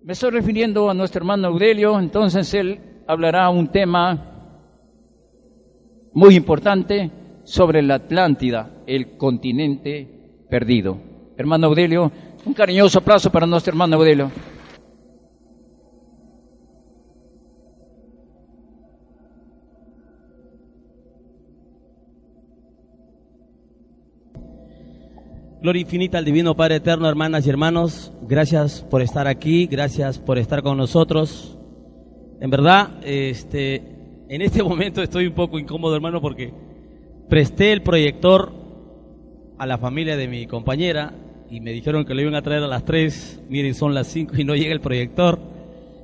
Me estoy refiriendo a nuestro hermano Audelio, entonces él hablará un tema muy importante sobre la Atlántida, el continente perdido. Hermano Audelio, un cariñoso aplauso para nuestro hermano Audelio. Gloria infinita al Divino Padre Eterno, hermanas y hermanos. Gracias por estar aquí, gracias por estar con nosotros. En verdad, en este momento estoy un poco incómodo, hermano, porque presté el proyector a la familia de mi compañera y me dijeron que lo iban a traer a las 3. Miren, son las 5 y no llega el proyector.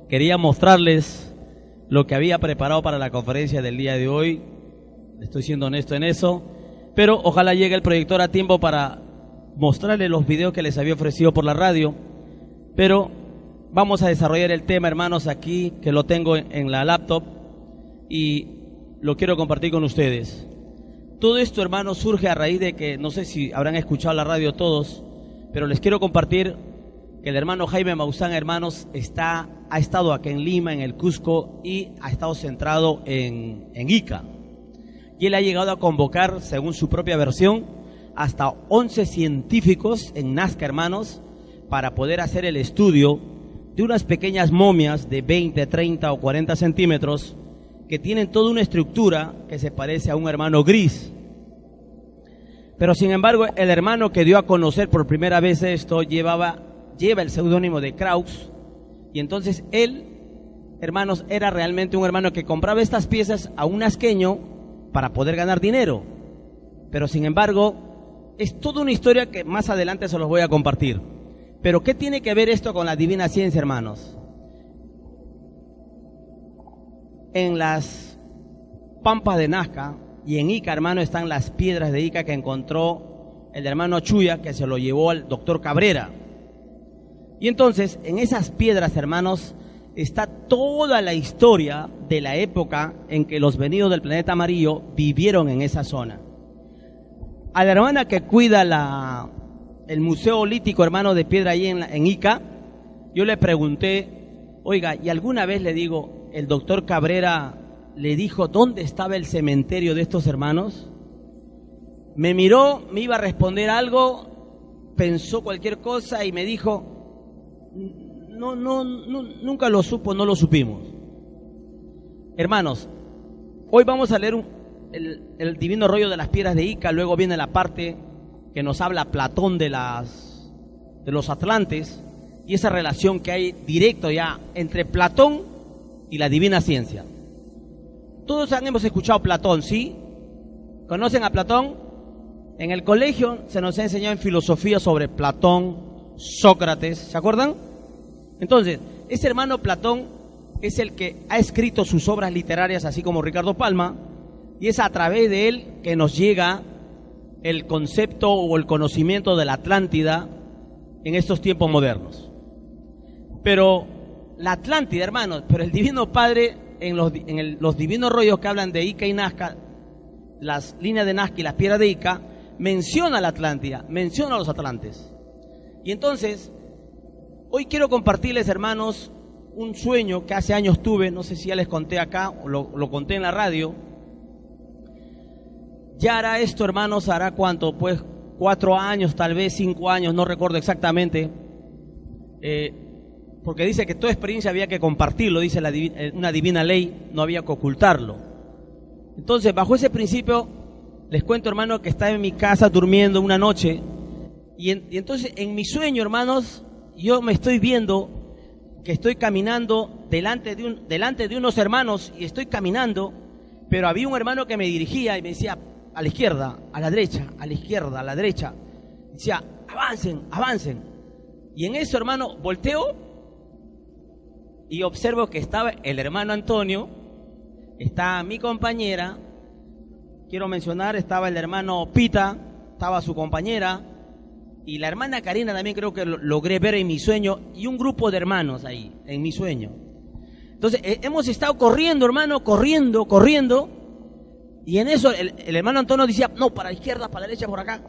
Quería mostrarles lo que había preparado para la conferencia del día de hoy. Estoy siendo honesto en eso, pero ojalá llegue el proyector a tiempo para mostrarles los videos que les había ofrecido por la radio. Pero vamos a desarrollar el tema, hermanos, aquí, que lo tengo en la laptop y lo quiero compartir con ustedes. Todo esto, hermanos, surge a raíz de que, no sé si habrán escuchado la radio todos, pero les quiero compartir que el hermano Jaime Maussan, hermanos, ha estado aquí en Lima, en el Cusco, y ha estado centrado en Ica. Y él ha llegado a convocar, según su propia versión, hasta 11 científicos en Nazca, hermanos, para poder hacer el estudio de unas pequeñas momias de 20, 30 o 40 centímetros que tienen toda una estructura que se parece a un hermano gris. Pero sin embargo, el hermano que dio a conocer por primera vez esto lleva el seudónimo de Krauss, y entonces él, hermanos, era realmente un hermano que compraba estas piezas a un nazqueño para poder ganar dinero. Pero sin embargo, es toda una historia que más adelante se los voy a compartir. Pero ¿qué tiene que ver esto con la divina ciencia, hermanos? En las pampas de Nazca y en Ica, hermano, están las piedras de Ica que encontró el hermano Chuya, que se lo llevó al doctor Cabrera. Y entonces, en esas piedras, hermanos, está toda la historia de la época en que los venidos del planeta amarillo vivieron en esa zona. A la hermana que cuida el museo lítico, hermano, de piedra ahí en Ica, yo le pregunté, oiga, ¿y alguna vez, le digo, el doctor Cabrera le dijo dónde estaba el cementerio de estos hermanos? Me miró, me iba a responder algo, pensó cualquier cosa y me dijo, no, nunca lo supo, no lo supimos. Hermanos, hoy vamos a leer el divino rollo de las piedras de Ica. Luego viene la parte que nos habla Platón de los atlantes y esa relación que hay directo ya entre Platón y la divina ciencia. Todos hemos escuchado Platón, ¿sí? ¿Conocen a Platón? En el colegio se nos ha enseñado en filosofía sobre Platón, Sócrates, ¿se acuerdan? Entonces, ese hermano Platón es el que ha escrito sus obras literarias, así como Ricardo Palma, y es a través de él que nos llega el concepto o el conocimiento de la Atlántida en estos tiempos modernos. Pero la Atlántida, hermanos, pero el Divino Padre en los divinos rollos que hablan de Ica y Nazca, las líneas de Nazca y las piedras de Ica, menciona la Atlántida, menciona a los atlantes. Y entonces, hoy quiero compartirles, hermanos, un sueño que hace años tuve, no sé si ya les conté acá o lo conté en la radio. Ya hará esto, hermanos, hará cuánto, pues 4 años, tal vez 5 años, no recuerdo exactamente, porque dice que toda experiencia había que compartirlo, dice una divina ley, no había que ocultarlo. Entonces, bajo ese principio, les cuento, hermano, que estaba en mi casa durmiendo una noche, y entonces en mi sueño, hermanos, yo me estoy viendo que estoy caminando delante de unos hermanos, y estoy caminando, pero había un hermano que me dirigía y me decía, a la izquierda, a la derecha, a la izquierda, a la derecha. Decía, avancen, avancen. Y en eso, hermano, volteo y observo que estaba el hermano Antonio, está mi compañera, quiero mencionar, estaba el hermano Pita, estaba su compañera, y la hermana Karina también creo que logré ver en mi sueño, y un grupo de hermanos ahí, en mi sueño. Entonces, hemos estado corriendo, hermano, corriendo, y en eso el hermano Antonio decía, no, para la izquierda, para la derecha, por acá.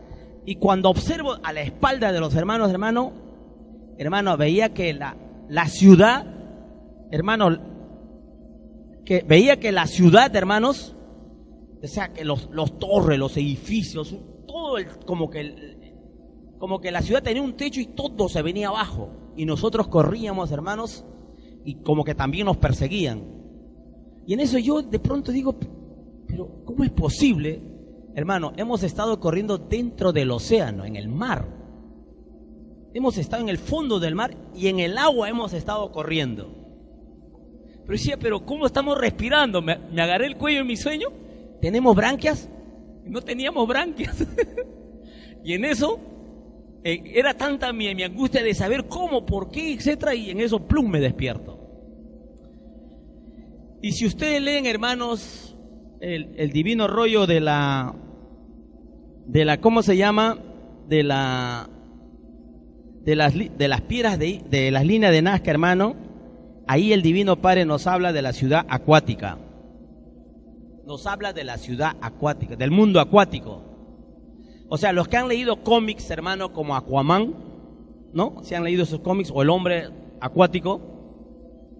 Y cuando observo a la espalda de los hermanos, hermano, veía que la ciudad, hermanos, que veía que la ciudad, hermanos, o sea, que los torres, los edificios, todo como que la ciudad tenía un techo y todo se venía abajo. Y nosotros corríamos, hermanos, y como que también nos perseguían. Y en eso yo de pronto digo, pero ¿cómo es posible? Hermano, hemos estado corriendo dentro del océano, en el mar. Hemos estado en el fondo del mar y en el agua hemos estado corriendo. Pero decía, pero ¿cómo estamos respirando? Me agarré el cuello en mi sueño. ¿Tenemos branquias? No teníamos branquias. Y en eso, era tanta mi angustia de saber cómo, por qué, etcétera, y en eso, plum, me despierto. Y si ustedes leen, hermanos, el divino rollo de la, ¿cómo se llama? De las piedras de las líneas de Nazca, hermano, ahí el Divino Padre nos habla de la ciudad acuática. Nos habla de la ciudad acuática, del mundo acuático. O sea, los que han leído cómics, hermano, como Aquaman, ¿no? Si han leído esos cómics, o el hombre acuático,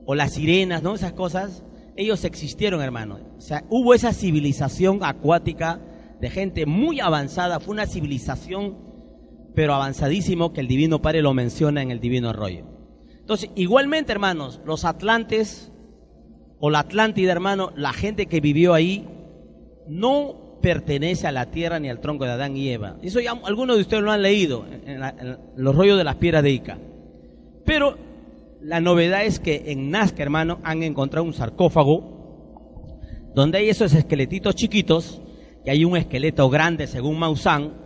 o las sirenas, ¿no? Esas cosas, ellos existieron, hermano. O sea, hubo esa civilización acuática de gente muy avanzada, fue una civilización, pero avanzadísimo, que el Divino Padre lo menciona en el Divino Rollo. Entonces, igualmente, hermanos, los atlantes, o la Atlántida, hermano, la gente que vivió ahí, no pertenece a la tierra ni al tronco de Adán y Eva. Eso ya algunos de ustedes lo han leído en los rollos de las piedras de Ica. Pero la novedad es que en Nazca, hermano, han encontrado un sarcófago donde hay esos esqueletitos chiquitos, y hay un esqueleto grande, según Maussan,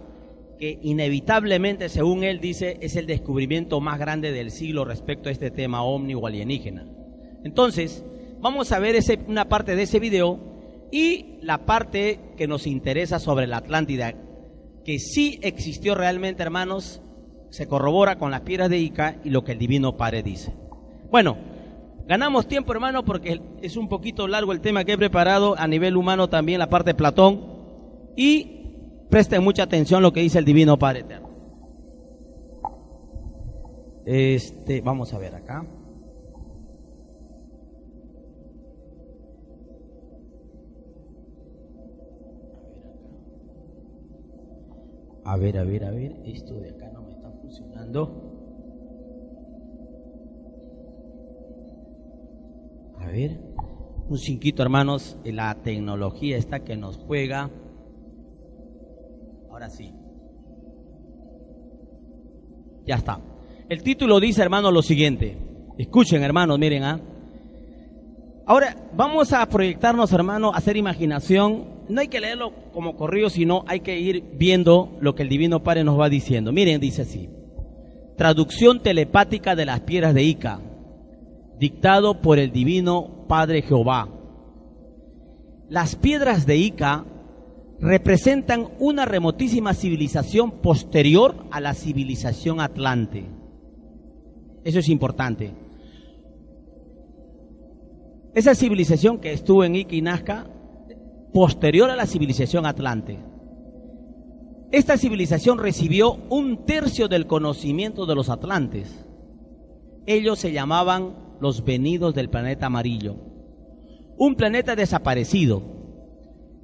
que inevitablemente, según él dice, es el descubrimiento más grande del siglo respecto a este tema ovni o alienígena. Entonces, vamos a ver una parte de ese video y la parte que nos interesa sobre la Atlántida, que sí existió realmente, hermanos, se corrobora con las piedras de Ica y lo que el Divino Padre dice. Bueno, ganamos tiempo, hermano, porque es un poquito largo el tema que he preparado, a nivel humano también la parte de Platón, y presten mucha atención a lo que dice el Divino Padre Eterno. Vamos a ver acá. A ver, esto de acá no me está funcionando. A ver, un cinquito, hermanos, la tecnología esta que nos juega. Ahora sí. Ya está. El título dice, hermanos, lo siguiente. Escuchen, hermanos, miren, Ahora, vamos a proyectarnos, hermanos, a hacer imaginación. No hay que leerlo como corrido, sino hay que ir viendo lo que el Divino Padre nos va diciendo. Miren, dice así. Traducción telepática de las piedras de Ica, dictado por el Divino Padre Jehová. Las piedras de Ica representan una remotísima civilización posterior a la civilización atlante. Eso es importante. Esa civilización que estuvo en Ica y Nazca, posterior a la civilización atlante. Esta civilización recibió 1/3 del conocimiento de los atlantes. Ellos se llamaban los venidos del planeta amarillo, un planeta desaparecido.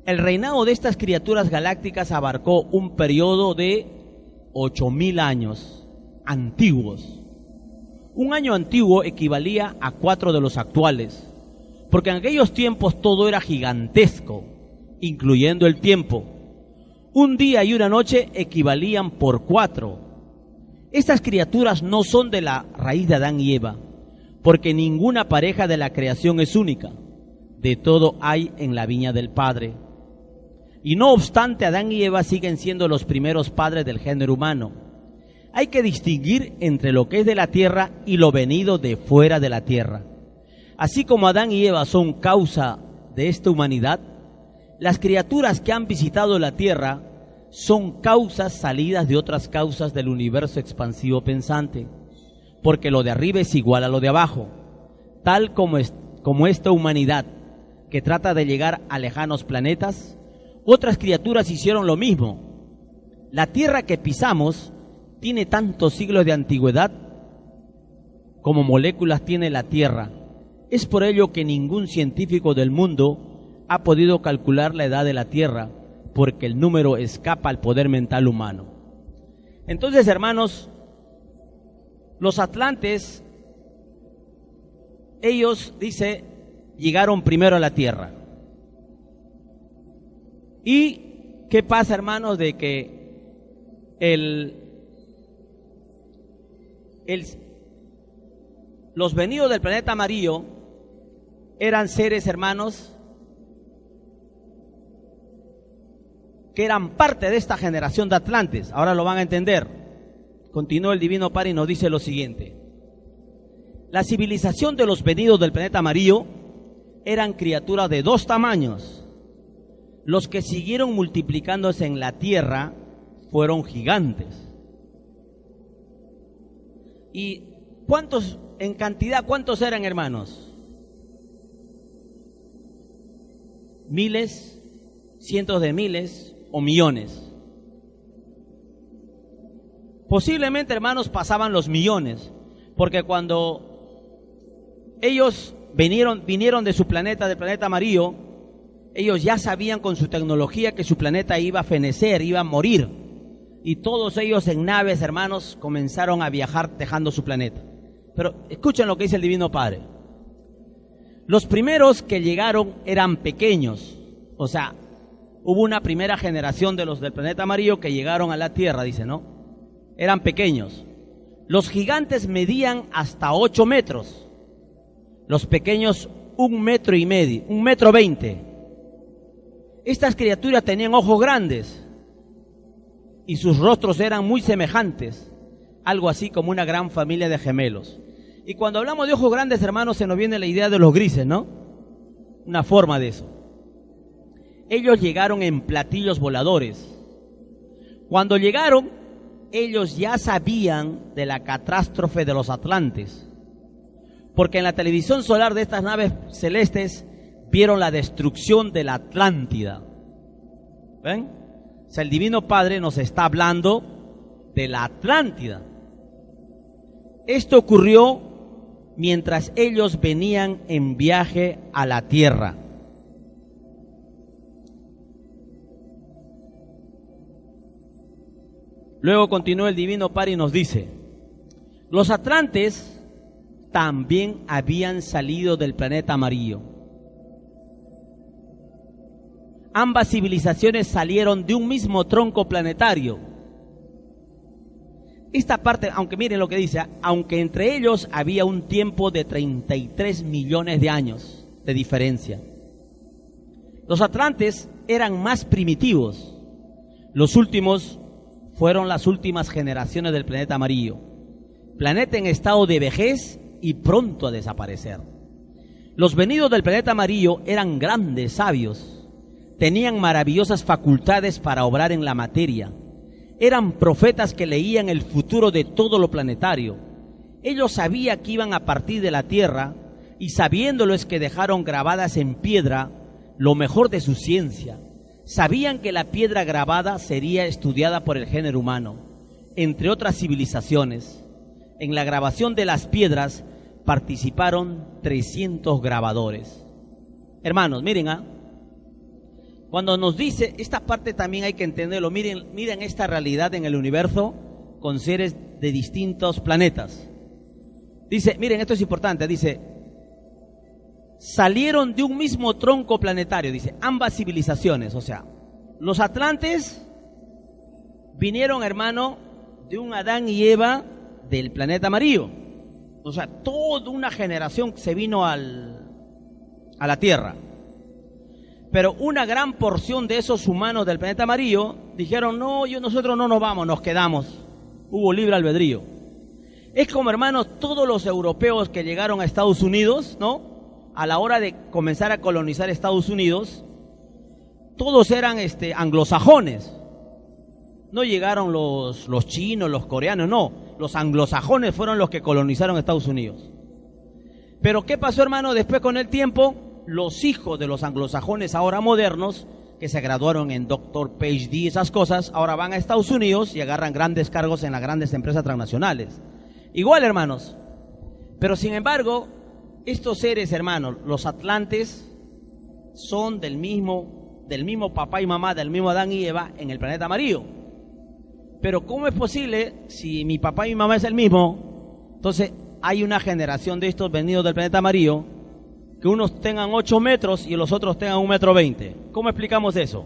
El reinado de estas criaturas galácticas abarcó un periodo de 8.000 años antiguos. Un año antiguo equivalía a 4 de los actuales, porque en aquellos tiempos todo era gigantesco, incluyendo el tiempo. Un día y una noche equivalían por 4. Estas criaturas no son de la raíz de Adán y Eva, porque ninguna pareja de la creación es única. De todo hay en la viña del Padre. Y no obstante, Adán y Eva siguen siendo los primeros padres del género humano. Hay que distinguir entre lo que es de la tierra y lo venido de fuera de la tierra. Así como Adán y Eva son causa de esta humanidad, las criaturas que han visitado la tierra son causas salidas de otras causas del universo expansivo pensante, porque lo de arriba es igual a lo de abajo, tal como esta humanidad que trata de llegar a lejanos planetas. Otras criaturas hicieron lo mismo. La tierra que pisamos tiene tantos siglos de antigüedad como moléculas tiene la Tierra. Es por ello que ningún científico del mundo ha podido calcular la edad de la Tierra, porque el número escapa al poder mental humano. Entonces, hermanos, los atlantes, ellos, dice, llegaron primero a la Tierra. ¿Y qué pasa, hermanos? De que los venidos del planeta amarillo eran seres, hermanos, que eran parte de esta generación de atlantes. Ahora lo van a entender. Continúa el Divino Padre y nos dice lo siguiente: la civilización de los venidos del planeta amarillo eran criaturas de dos tamaños. Los que siguieron multiplicándose en la tierra fueron gigantes. ¿Y cuántos, en cantidad, cuántos eran, hermanos? Miles, cientos de miles o millones. Posiblemente, hermanos, pasaban los millones, porque cuando ellos vinieron de su planeta, del planeta amarillo, ellos ya sabían con su tecnología que su planeta iba a fenecer, iba a morir. Y todos ellos en naves, hermanos, comenzaron a viajar dejando su planeta. Pero escuchen lo que dice el Divino Padre. Los primeros que llegaron eran pequeños. O sea, hubo una primera generación de los del planeta amarillo que llegaron a la Tierra, dice, ¿no? Eran pequeños. Los gigantes medían hasta 8 metros. Los pequeños 1,5 metros, 1,20 metros. Estas criaturas tenían ojos grandes y sus rostros eran muy semejantes, algo así como una gran familia de gemelos. Y cuando hablamos de ojos grandes, hermanos, se nos viene la idea de los grises, ¿no? Una forma de eso. Ellos llegaron en platillos voladores. Cuando llegaron, ellos ya sabían de la catástrofe de los atlantes, porque en la televisión solar de estas naves celestes vieron la destrucción de la Atlántida. ¿Ven? O sea, el Divino Padre nos está hablando de la Atlántida. Esto ocurrió mientras ellos venían en viaje a la Tierra. Luego continúa el Divino Padre y nos dice: los atlantes también habían salido del planeta amarillo. Ambas civilizaciones salieron de un mismo tronco planetario. Esta parte, aunque miren lo que dice, aunque entre ellos había un tiempo de 33 millones de años de diferencia. Los atlantes eran más primitivos. Los últimos fueron las últimas generaciones del planeta amarillo. Planeta en estado de vejez y pronto a desaparecer. Los venidos del planeta amarillo eran grandes sabios. Tenían maravillosas facultades para obrar en la materia. Eran profetas que leían el futuro de todo lo planetario. Ellos sabían que iban a partir de la Tierra y sabiéndolo es que dejaron grabadas en piedra lo mejor de su ciencia. Sabían que la piedra grabada sería estudiada por el género humano, entre otras civilizaciones. En la grabación de las piedras participaron 300 grabadores. Hermanos, miren, cuando nos dice, esta parte también hay que entenderlo, miren esta realidad en el universo con seres de distintos planetas. Dice, miren, esto es importante, dice, salieron de un mismo tronco planetario, dice, ambas civilizaciones, o sea, los atlantes vinieron, hermano, de un Adán y Eva del planeta amarillo. O sea, toda una generación se vino a la Tierra. Pero una gran porción de esos humanos del planeta amarillo dijeron, no, nosotros no nos vamos, nos quedamos. Hubo libre albedrío. Es como, hermanos, todos los europeos que llegaron a Estados Unidos, ¿no? A la hora de comenzar a colonizar Estados Unidos, todos eran anglosajones. No llegaron los chinos, los coreanos, no. Los anglosajones fueron los que colonizaron Estados Unidos. Pero ¿qué pasó, hermano? Después, con el tiempo, los hijos de los anglosajones ahora modernos, que se graduaron en doctor, PhD, esas cosas, ahora van a Estados Unidos y agarran grandes cargos en las grandes empresas transnacionales. Igual, hermanos. Pero sin embargo, estos seres, hermanos, los atlantes, son del mismo papá y mamá, del mismo Adán y Eva en el planeta amarillo. Pero ¿cómo es posible, si mi papá y mi mamá es el mismo, entonces hay una generación de estos venidos del planeta amarillo, que unos tengan 8 metros y los otros tengan 1,20 m? ¿Cómo explicamos eso?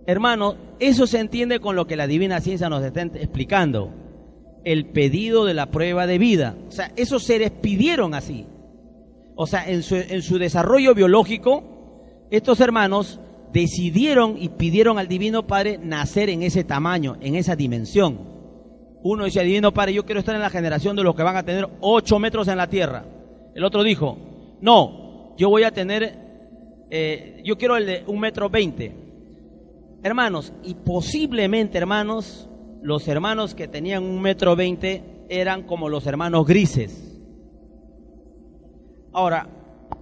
Hermano, eso se entiende con lo que la divina ciencia nos está explicando. El pedido de la prueba de vida. O sea, esos seres pidieron así. O sea, en su desarrollo biológico, estos hermanos decidieron y pidieron al Divino Padre nacer en ese tamaño, en esa dimensión. Uno decía, Divino Padre, yo quiero estar en la generación de los que van a tener 8 metros en la tierra. El otro dijo, no, yo voy a tener, yo quiero el de 1,20 m. Hermanos, y posiblemente, hermanos, los hermanos que tenían 1,20 m eran como los hermanos grises. Ahora,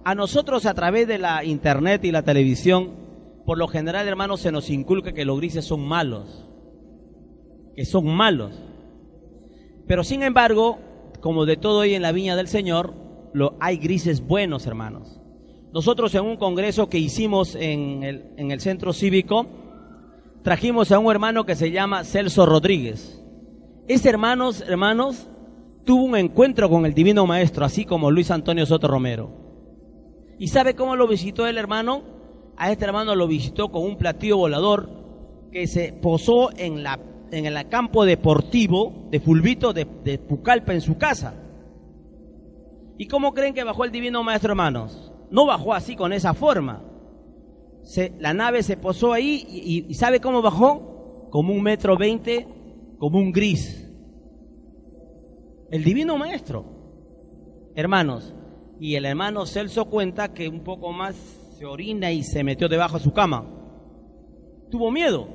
a nosotros a través de la internet y la televisión, por lo general, hermanos, se nos inculca que los grises son malos, que son malos. Pero sin embargo, como de todo hoy en la viña del Señor, hay grises buenos, hermanos. Nosotros en un congreso que hicimos en el centro cívico, trajimos a un hermano que se llama Celso Rodríguez. Ese hermanos, tuvo un encuentro con el Divino Maestro, así como Luis Antonio Soto Romero. ¿Y sabe cómo lo visitó el hermano? A este hermano lo visitó con un platillo volador que se posó en el campo deportivo de Fulvito de Pucallpa, en su casa. ¿Y cómo creen que bajó el Divino Maestro, hermanos? No bajó así, con esa forma. La nave se posó ahí y ¿sabe cómo bajó? Como 1,20 m, como un gris. El Divino Maestro, hermanos. Y el hermano Celso cuenta que un poco más se orina y se metió debajo de su cama. Tuvo miedo.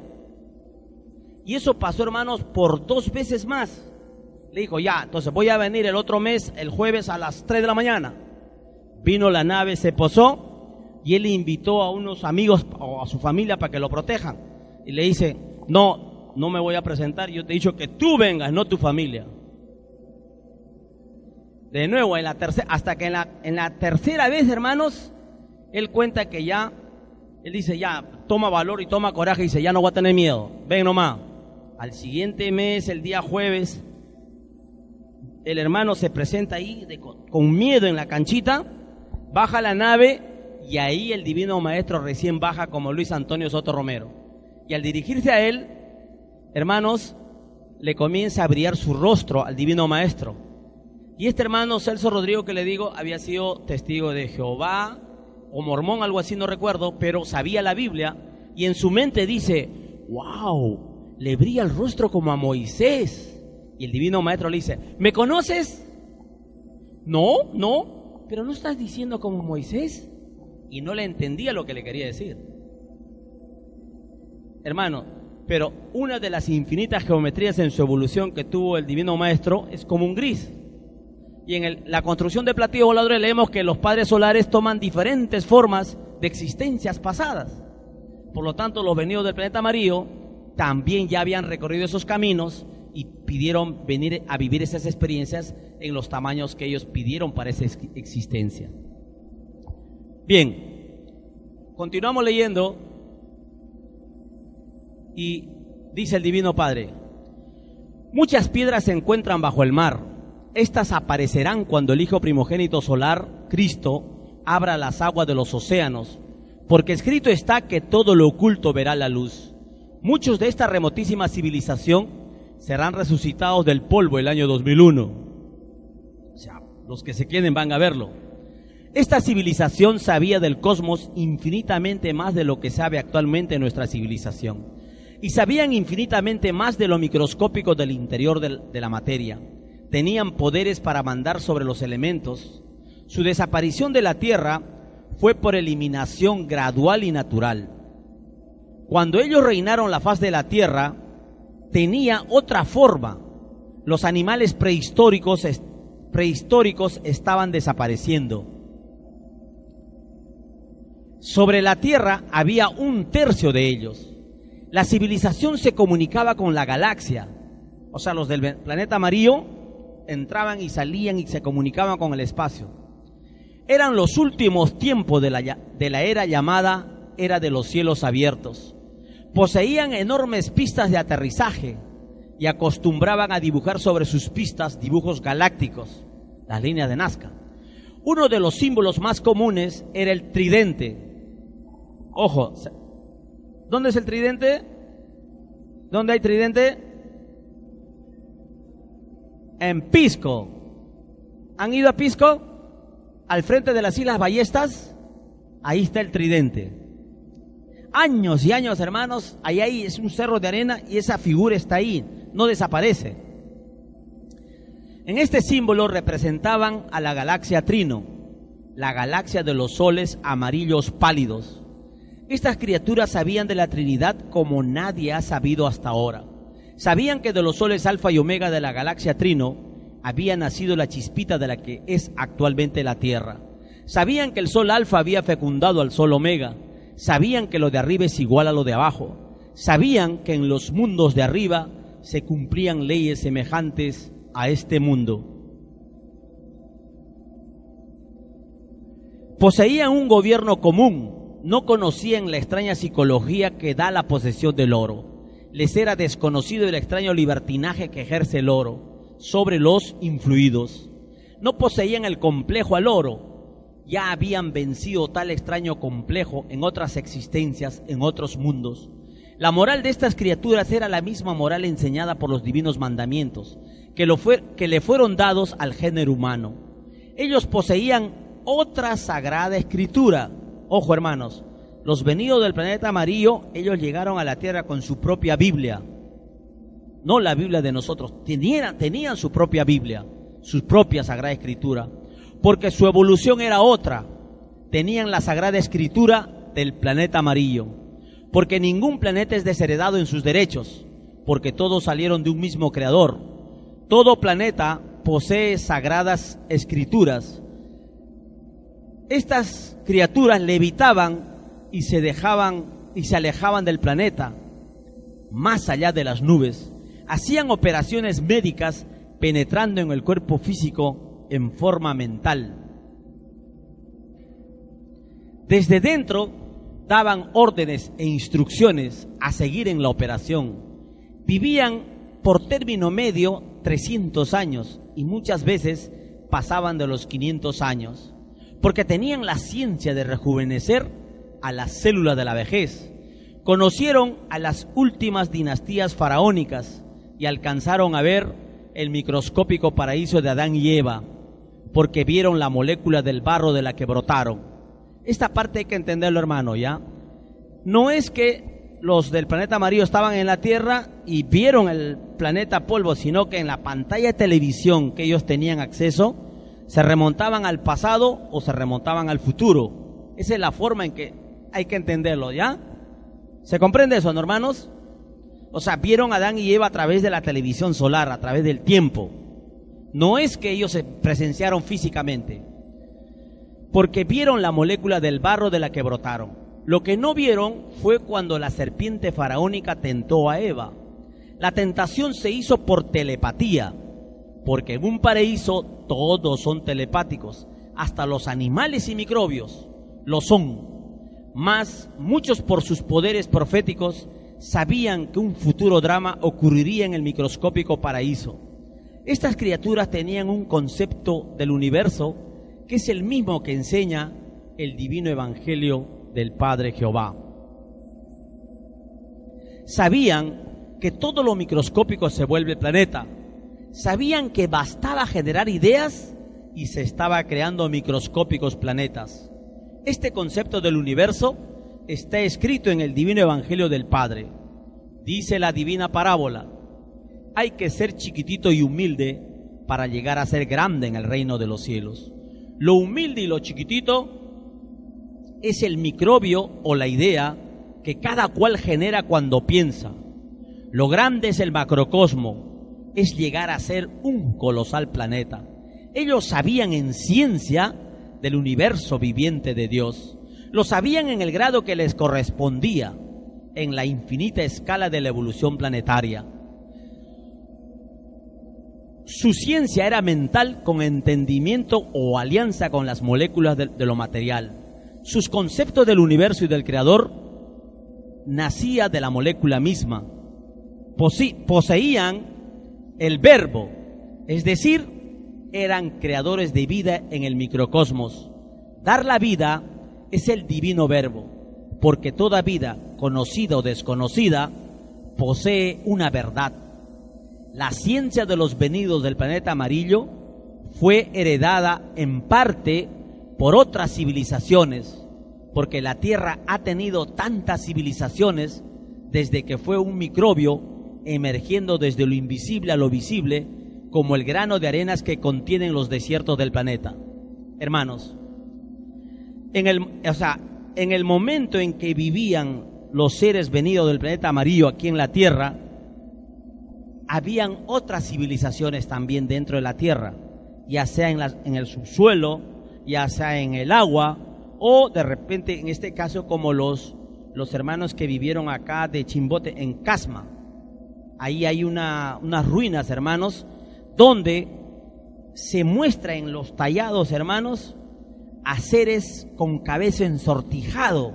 Y eso pasó, hermanos, por 2 veces más. Le dijo, ya, entonces voy a venir el otro mes, el jueves a las 3 de la mañana. Vino la nave, se posó, y él le invitó a unos amigos o a su familia para que lo protejan. Y le dice, no me voy a presentar, yo te he dicho que tú vengas, no tu familia. De nuevo, hasta que en la tercera vez, hermanos, él cuenta que ya, él dice, ya, toma valor y toma coraje, y dice, ya no voy a tener miedo, ven nomás. Al siguiente mes, el día jueves, el hermano se presenta ahí con miedo en la canchita, baja la nave, y ahí el Divino Maestro recién baja como Luis Antonio Soto Romero. Y al dirigirse a él, hermanos, le comienza a brillar su rostro al Divino Maestro. Y este hermano Celso Rodrigo, que le digo, había sido testigo de Jehová o mormón, algo así, no recuerdo, pero sabía la Biblia, y en su mente dice, wow, le brilla el rostro como a Moisés. Y el Divino Maestro le dice, ¿me conoces? No, pero no estás diciendo como Moisés. Y no le entendía lo que le quería decir. Hermano, pero una de las infinitas geometrías en su evolución que tuvo el Divino Maestro es como un gris. Y en la construcción de platillos voladores leemos que los padres solares toman diferentes formas de existencias pasadas. Por lo tanto, los venidos del planeta amarillo también ya habían recorrido esos caminos y pidieron venir a vivir esas experiencias en los tamaños que ellos pidieron para esa existencia. Bien, continuamos leyendo y dice el Divino Padre, muchas piedras se encuentran bajo el mar. Estas aparecerán cuando el Hijo primogénito solar, Cristo, abra las aguas de los océanos, porque escrito está que todo lo oculto verá la luz. Muchos de esta remotísima civilización serán resucitados del polvo el año 2001. O sea, los que se queden van a verlo. Esta civilización sabía del cosmos infinitamente más de lo que sabe actualmente nuestra civilización. Y sabían infinitamente más de lo microscópico del interior de la materia. Tenían poderes para mandar sobre los elementos. Su desaparición de la Tierra fue por eliminación gradual y natural. Cuando ellos reinaron la faz de la Tierra, tenía otra forma. Los animales prehistóricos estaban desapareciendo. Sobre la Tierra había 1/3 de ellos. La civilización se comunicaba con la galaxia. o sea, los del planeta amarillo, entraban y salían y se comunicaban con el espacio. Eran los últimos tiempos de la era llamada Era de los Cielos Abiertos. Poseían enormes pistas de aterrizaje y acostumbraban a dibujar sobre sus pistas dibujos galácticos, las líneas de Nazca. Uno de los símbolos más comunes era el tridente. Ojo, ¿dónde es el tridente? ¿Dónde hay tridente? En Pisco. ¿Han ido a Pisco? Al frente de las Islas Ballestas, ahí está el tridente. Años y años, hermanos, ahí es un cerro de arena y esa figura está ahí, no desaparece. En este símbolo representaban a la galaxia Trino, la galaxia de los soles amarillos pálidos. Estas criaturas sabían de la Trinidad como nadie ha sabido hasta ahora. Sabían que de los soles Alfa y Omega de la galaxia Trino había nacido la chispita de la que es actualmente la Tierra. Sabían que el sol Alfa había fecundado al sol Omega. Sabían que lo de arriba es igual a lo de abajo. Sabían que en los mundos de arriba se cumplían leyes semejantes a este mundo. Poseían un gobierno común. No conocían la extraña psicología que da la posesión del oro. Les era desconocido el extraño libertinaje que ejerce el oro sobre los influidos. No poseían el complejo al oro. Ya habían vencido tal extraño complejo en otras existencias, en otros mundos. La moral de estas criaturas era la misma moral enseñada por los divinos mandamientos, que le fueron dados al género humano. Ellos poseían otra sagrada escritura. Ojo, hermanos, los venidos del planeta amarillo, ellos llegaron a la Tierra con su propia Biblia. No la Biblia de nosotros, tenían su propia Biblia, su propia Sagrada Escritura, porque su evolución era otra. Tenían la Sagrada Escritura del planeta amarillo, porque ningún planeta es desheredado en sus derechos, porque todos salieron de un mismo creador. Todo planeta posee sagradas escrituras. Estas criaturas levitaban y se alejaban del planeta, más allá de las nubes. Hacían operaciones médicas penetrando en el cuerpo físico en forma mental. Desde dentro daban órdenes e instrucciones a seguir en la operación. Vivían por término medio 300 años y muchas veces pasaban de los 500 años, porque tenían la ciencia de rejuvenecer a las células de la vejez. Conocieron a las últimas dinastías faraónicas y alcanzaron a ver el microscópico paraíso de Adán y Eva, porque vieron la molécula del barro de la que brotaron. Esta parte hay que entenderlo, hermano, ¿ya? No es que los del planeta amarillo estaban en la Tierra y vieron el planeta polvo, sino que en la pantalla de televisión que ellos tenían acceso, se remontaban al pasado o se remontaban al futuro. Esa es la forma en que hay que entenderlo, ¿ya? ¿Se comprende eso, no, hermanos? O sea, vieron a Adán y Eva a través de la televisión solar, a través del tiempo. No es que ellos se presenciaron físicamente, porque vieron la molécula del barro de la que brotaron. Lo que no vieron fue cuando la serpiente faraónica tentó a Eva. La tentación se hizo por telepatía, porque en un paraíso todos son telepáticos, hasta los animales y microbios lo son. Mas muchos, por sus poderes proféticos, sabían que un futuro drama ocurriría en el microscópico paraíso. Estas criaturas tenían un concepto del universo que es el mismo que enseña el divino evangelio del Padre Jehová. Sabían que todo lo microscópico se vuelve planeta. Sabían que bastaba generar ideas y se estaba creando microscópicos planetas. Este concepto del universo está escrito en el divino evangelio del Padre. Dice la divina parábola: hay que ser chiquitito y humilde para llegar a ser grande en el reino de los cielos. Lo humilde y lo chiquitito es el microbio o la idea que cada cual genera cuando piensa. Lo grande es el macrocosmo, es llegar a ser un colosal planeta. Ellos sabían en ciencia del universo viviente de Dios. Lo sabían en el grado que les correspondía en la infinita escala de la evolución planetaria. Su ciencia era mental con entendimiento o alianza con las moléculas de lo material. Sus conceptos del universo y del creador nacía de la molécula misma. Poseían el verbo, es decir, eran creadores de vida en el microcosmos. Dar la vida es el divino verbo, porque toda vida, conocida o desconocida, posee una verdad. La ciencia de los venidos del planeta amarillo fue heredada en parte por otras civilizaciones, porque la Tierra ha tenido tantas civilizaciones desde que fue un microbio emergiendo desde lo invisible a lo visible, como el grano de arenas que contienen los desiertos del planeta. Hermanos, en el momento en que vivían los seres venidos del planeta amarillo aquí en la Tierra, habían otras civilizaciones también dentro de la Tierra, ya sea en el subsuelo, ya sea en el agua, o de repente, en este caso, como los hermanos que vivieron acá de Chimbote, en Casma. Ahí hay unas ruinas, hermanos, donde se muestra en los tallados, hermanos, a seres con cabeza ensortijado,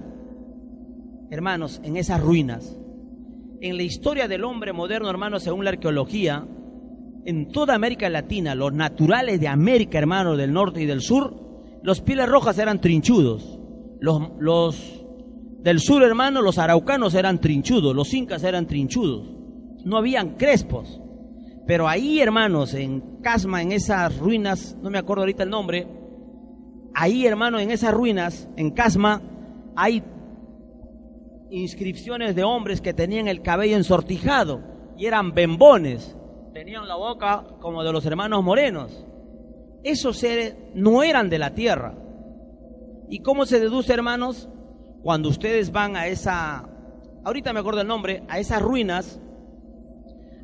hermanos, en esas ruinas. En la historia del hombre moderno, hermanos, según la arqueología, en toda América Latina, los naturales de América, hermanos, del norte y del sur, los pieles rojas eran trinchudos. Los del sur, hermanos, los araucanos eran trinchudos, los incas eran trinchudos. No habían crespos. Pero ahí, hermanos, en Casma, en esas ruinas, no me acuerdo ahorita el nombre, ahí, hermanos, en esas ruinas, en Casma, hay inscripciones de hombres que tenían el cabello ensortijado y eran bembones, tenían la boca como de los hermanos morenos. Esos seres no eran de la tierra. ¿Y cómo se deduce, hermanos? Cuando ustedes van a ahorita me acuerdo el nombre, a esas ruinas,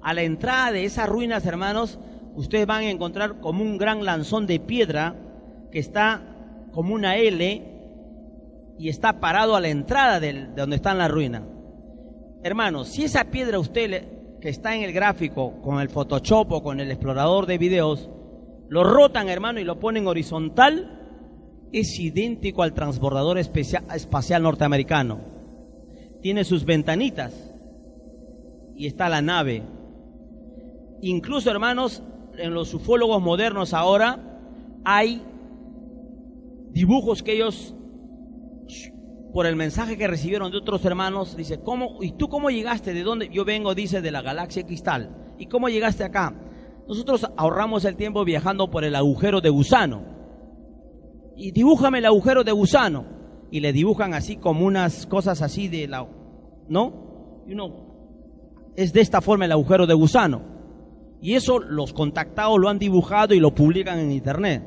a la entrada de esas ruinas, hermanos, ustedes van a encontrar como un gran lanzón de piedra que está como una L y está parado a la entrada de donde está la ruina. Hermanos, si esa piedra que está en el gráfico con el Photoshop o con el explorador de videos, lo rotan, hermano, y lo ponen horizontal, es idéntico al transbordador espacial norteamericano. Tiene sus ventanitas y está la nave. Incluso, hermanos, en los ufólogos modernos ahora hay dibujos que ellos, por el mensaje que recibieron de otros hermanos, dice, ¿y tú cómo llegaste? ¿De dónde? Yo vengo, dice, de la galaxia Cristal. ¿Y cómo llegaste acá? Nosotros ahorramos el tiempo viajando por el agujero de gusano. Y dibújame el agujero de gusano. Y le dibujan así como unas cosas así ¿no? Y es de esta forma el agujero de gusano. Y eso los contactados lo han dibujado y lo publican en internet.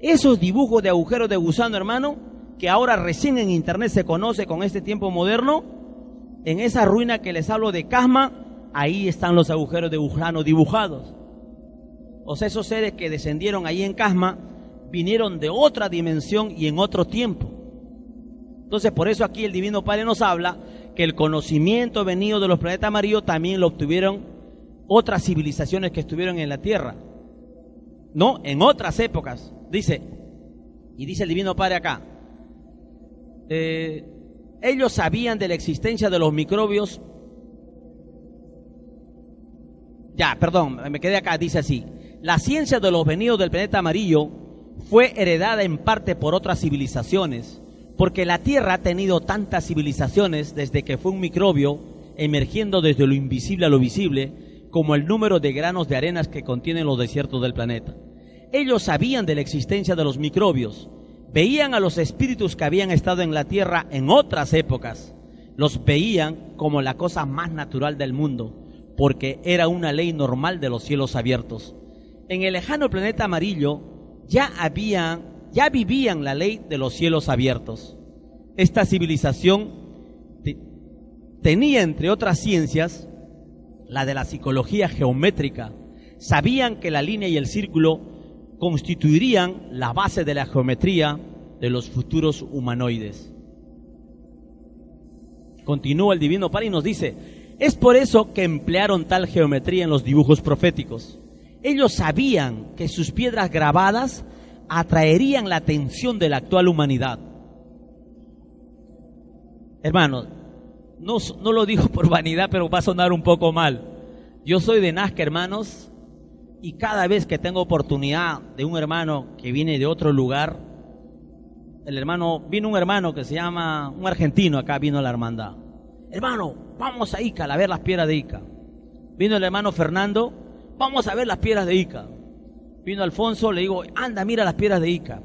Esos dibujos de agujeros de gusano, hermano, que ahora recién en internet se conoce con este tiempo moderno, en esa ruina que les hablo de Casma, ahí están los agujeros de gusano dibujados. O sea, esos seres que descendieron ahí en Casma vinieron de otra dimensión y en otro tiempo. Entonces, por eso aquí el Divino Padre nos habla que el conocimiento venido de los planetas amarillos también lo obtuvieron otras civilizaciones que estuvieron en la Tierra, ¿no? En otras épocas, dice el Divino Padre acá, ellos sabían de la existencia de los microbios. Me quedé acá, dice así: la ciencia de los venidos del planeta amarillo fue heredada en parte por otras civilizaciones, porque la Tierra ha tenido tantas civilizaciones desde que fue un microbio, emergiendo desde lo invisible a lo visible, como el número de granos de arenas que contienen los desiertos del planeta. Ellos sabían de la existencia de los microbios, veían a los espíritus que habían estado en la Tierra en otras épocas, los veían como la cosa más natural del mundo, porque era una ley normal de los cielos abiertos. En el lejano planeta amarillo ya vivían la ley de los cielos abiertos. Esta civilización tenía, entre otras ciencias, la de la psicología geométrica. Sabían que la línea y el círculo constituirían la base de la geometría de los futuros humanoides. Continúa el Divino Padre y nos dice: es por eso que emplearon tal geometría en los dibujos proféticos. Ellos sabían que sus piedras grabadas atraerían la atención de la actual humanidad. Hermanos, no lo digo por vanidad, pero va a sonar un poco mal. Yo soy de Nazca, hermanos, y cada vez que tengo oportunidad de un hermano que viene de otro lugar, vino un hermano que se llama, un argentino acá vino a la hermandad. Hermano, vamos a Ica a ver las piedras de Ica. Vino el hermano Fernando, vamos a ver las piedras de Ica. Vino Alfonso, le digo, anda, mira las piedras de Ica.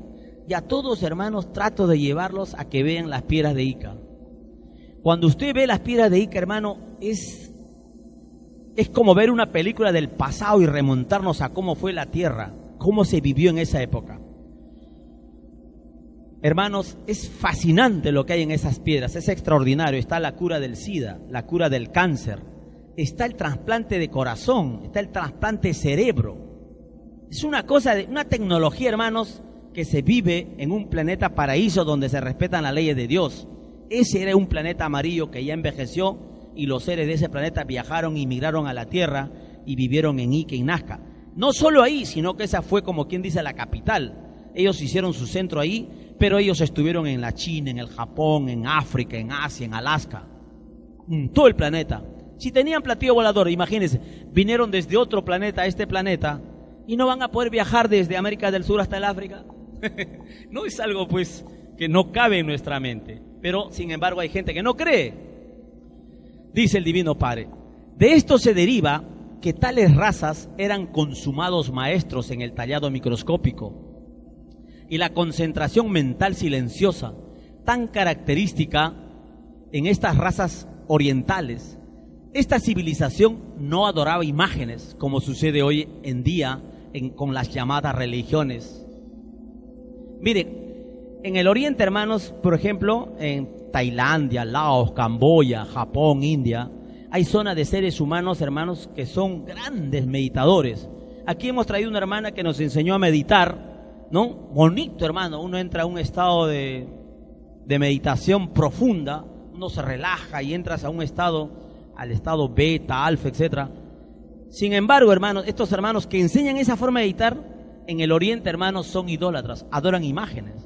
Y a todos, hermanos, trato de llevarlos a que vean las piedras de Ica. Cuando usted ve las piedras de Ica, hermano, es como ver una película del pasado y remontarnos a cómo fue la tierra, cómo se vivió en esa época. Hermanos, es fascinante lo que hay en esas piedras, es extraordinario. Está la cura del SIDA, la cura del cáncer, está el trasplante de corazón, está el trasplante de cerebro. Es una cosa, una tecnología, hermanos, que se vive en un planeta paraíso donde se respetan las leyes de Dios. Ese era un planeta amarillo que ya envejeció y los seres de ese planeta viajaron y migraron a la Tierra y vivieron en Ica y Nazca. No solo ahí, sino que esa fue, como quien dice, la capital. Ellos hicieron su centro ahí, pero ellos estuvieron en la China, en el Japón, en África, en Asia, en Alaska, en todo el planeta. Si tenían platillo volador, imagínense, vinieron desde otro planeta a este planeta y no van a poder viajar desde América del Sur hasta el África. No es algo pues que no cabe en nuestra mente, pero sin embargo hay gente que no cree. Dice el Divino Padre, de esto se deriva que tales razas eran consumados maestros en el tallado microscópico y la concentración mental silenciosa, tan característica en estas razas orientales. Esta civilización no adoraba imágenes, como sucede hoy en día con las llamadas religiones. Miren, en el Oriente, hermanos, por ejemplo, en Tailandia, Laos, Camboya, Japón, India, hay zonas de seres humanos, hermanos, que son grandes meditadores. Aquí hemos traído una hermana que nos enseñó a meditar, ¿no? Bonito, hermano, uno entra a un estado de meditación profunda, uno se relaja y entras a un estado, al estado beta, alfa, etcétera. Sin embargo, hermanos, estos hermanos que enseñan esa forma de meditar, en el Oriente, hermanos, son idólatras, adoran imágenes.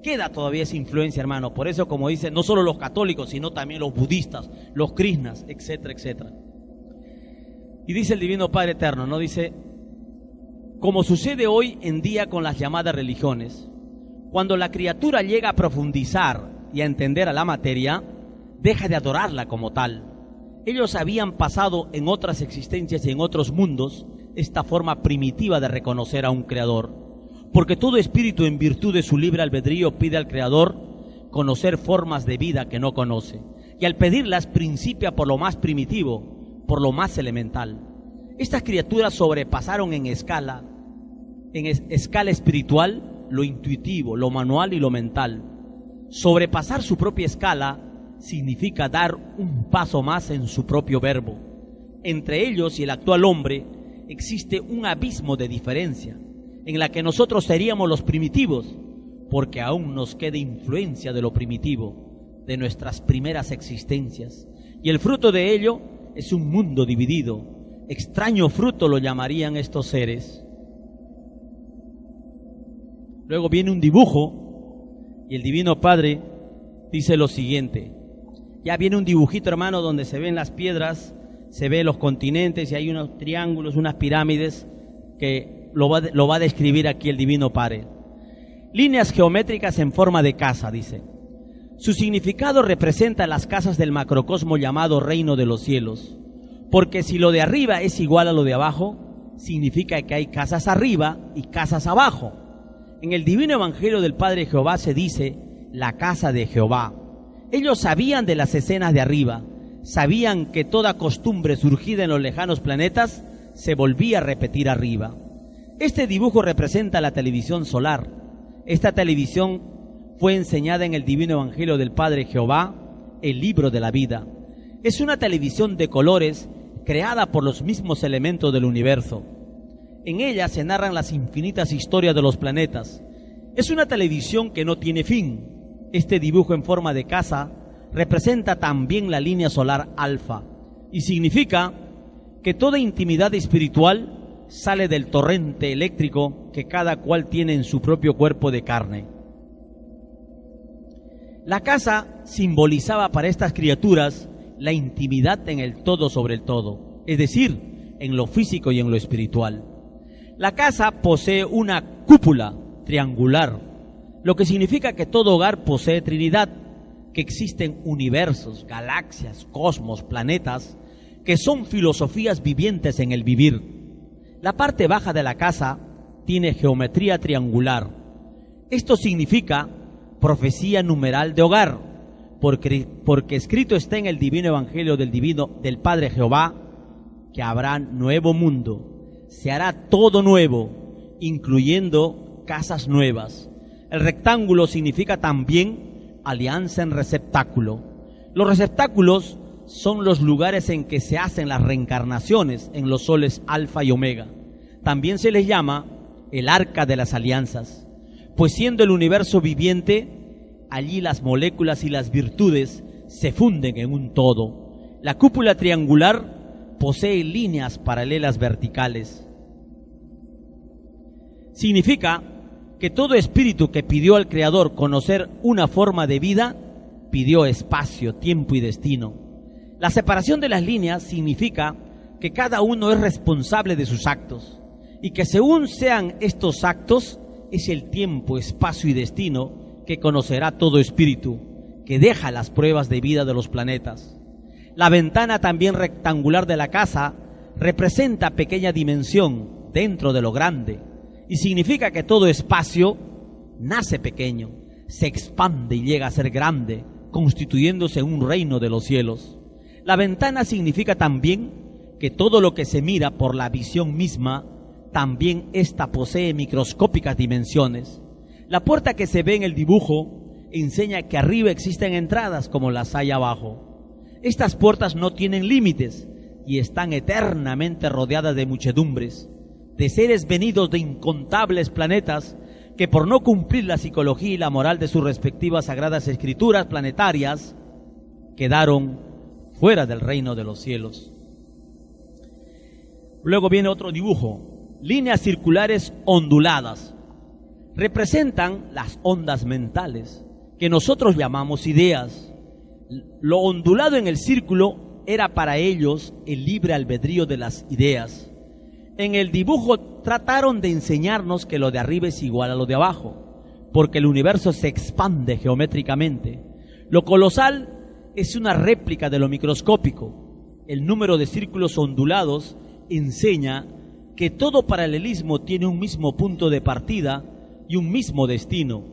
Queda todavía esa influencia, hermano. Por eso, como dicen, no solo los católicos, sino también los budistas, los krishnas, etcétera, etcétera. Y dice el Divino Padre Eterno, ¿no? Dice, como sucede hoy en día con las llamadas religiones, cuando la criatura llega a profundizar y a entender a la materia, deja de adorarla como tal. Ellos habían pasado en otras existencias y en otros mundos esta forma primitiva de reconocer a un creador, porque todo espíritu en virtud de su libre albedrío pide al creador conocer formas de vida que no conoce, y al pedirlas principia por lo más primitivo, por lo más elemental. Estas criaturas sobrepasaron en escala espiritual, lo intuitivo, lo manual y lo mental. Sobrepasar su propia escala significa dar un paso más en su propio verbo. Entre ellos y el actual hombre existe un abismo de diferencia, en la que nosotros seríamos los primitivos, porque aún nos queda influencia de lo primitivo, de nuestras primeras existencias, y el fruto de ello es un mundo dividido. Extraño fruto lo llamarían estos seres. Luego viene un dibujo, y el Divino Padre dice lo siguiente. Ya viene un dibujito, hermano, donde se ven las piedras, se ven los continentes y hay unos triángulos, unas pirámides que lo va a describir aquí el Divino Padre. Líneas geométricas en forma de casa, dice. Su significado representa las casas del macrocosmo llamado reino de los cielos, porque si lo de arriba es igual a lo de abajo, significa que hay casas arriba y casas abajo. En el Divino Evangelio del Padre Jehová se dice la casa de Jehová. Ellos sabían de las escenas de arriba, sabían que toda costumbre surgida en los lejanos planetas se volvía a repetir arriba. Este dibujo representa la televisión solar. Esta televisión fue enseñada en el Divino Evangelio del Padre Jehová, el libro de la vida. Es una televisión de colores creada por los mismos elementos del universo. En ella se narran las infinitas historias de los planetas. Es una televisión que no tiene fin. Este dibujo en forma de casa representa también la línea solar alfa y significa que toda intimidad espiritual sale del torrente eléctrico que cada cual tiene en su propio cuerpo de carne. La casa simbolizaba para estas criaturas la intimidad en el todo sobre el todo, es decir, en lo físico y en lo espiritual. La casa posee una cúpula triangular, lo que significa que todo hogar posee Trinidad, que existen universos, galaxias, cosmos, planetas, que son filosofías vivientes en el vivir. La parte baja de la casa tiene geometría triangular. Esto significa profecía numeral de hogar, porque escrito está en el divino evangelio del Padre Jehová, que habrá nuevo mundo, se hará todo nuevo, incluyendo casas nuevas. El rectángulo significa también alianza en receptáculo. Los receptáculos son los lugares en que se hacen las reencarnaciones en los soles alfa y omega. También se les llama el arca de las alianzas, pues siendo el universo viviente, allí las moléculas y las virtudes se funden en un todo. La cúpula triangular posee líneas paralelas verticales. Significa que todo espíritu que pidió al Creador conocer una forma de vida, pidió espacio, tiempo y destino. La separación de las líneas significa que cada uno es responsable de sus actos, y que según sean estos actos, es el tiempo, espacio y destino que conocerá todo espíritu, que deja las pruebas de vida de los planetas. La ventana también rectangular de la casa representa pequeña dimensión dentro de lo grande, y significa que todo espacio nace pequeño, se expande y llega a ser grande, constituyéndose en un reino de los cielos. La ventana significa también que todo lo que se mira por la visión misma, también ésta posee microscópicas dimensiones. La puerta que se ve en el dibujo enseña que arriba existen entradas como las hay abajo. Estas puertas no tienen límites y están eternamente rodeadas de muchedumbres, de seres venidos de incontables planetas que por no cumplir la psicología y la moral de sus respectivas sagradas escrituras planetarias, quedaron fuera del reino de los cielos. Luego viene otro dibujo, líneas circulares onduladas. Representan las ondas mentales, que nosotros llamamos ideas. Lo ondulado en el círculo era para ellos el libre albedrío de las ideas. En el dibujo trataron de enseñarnos que lo de arriba es igual a lo de abajo, porque el universo se expande geométricamente. Lo colosal es una réplica de lo microscópico. El número de círculos ondulados enseña que todo paralelismo tiene un mismo punto de partida y un mismo destino.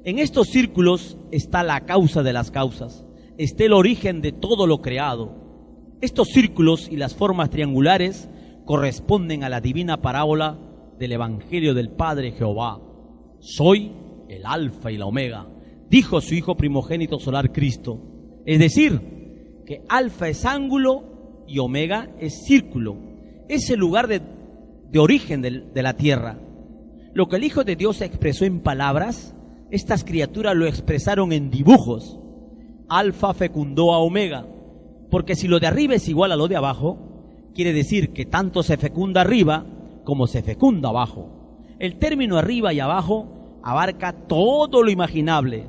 En estos círculos está la causa de las causas, está el origen de todo lo creado. Estos círculos y las formas triangulares corresponden a la divina parábola del Evangelio del Padre Jehová. Soy el Alfa y la Omega, dijo su Hijo primogénito solar Cristo. Es decir, que Alfa es ángulo y Omega es círculo. Es el lugar de origen de la tierra. Lo que el Hijo de Dios expresó en palabras, estas criaturas lo expresaron en dibujos. Alfa fecundó a Omega, porque si lo de arriba es igual a lo de abajo, quiere decir que tanto se fecunda arriba como se fecunda abajo. El término arriba y abajo abarca todo lo imaginable.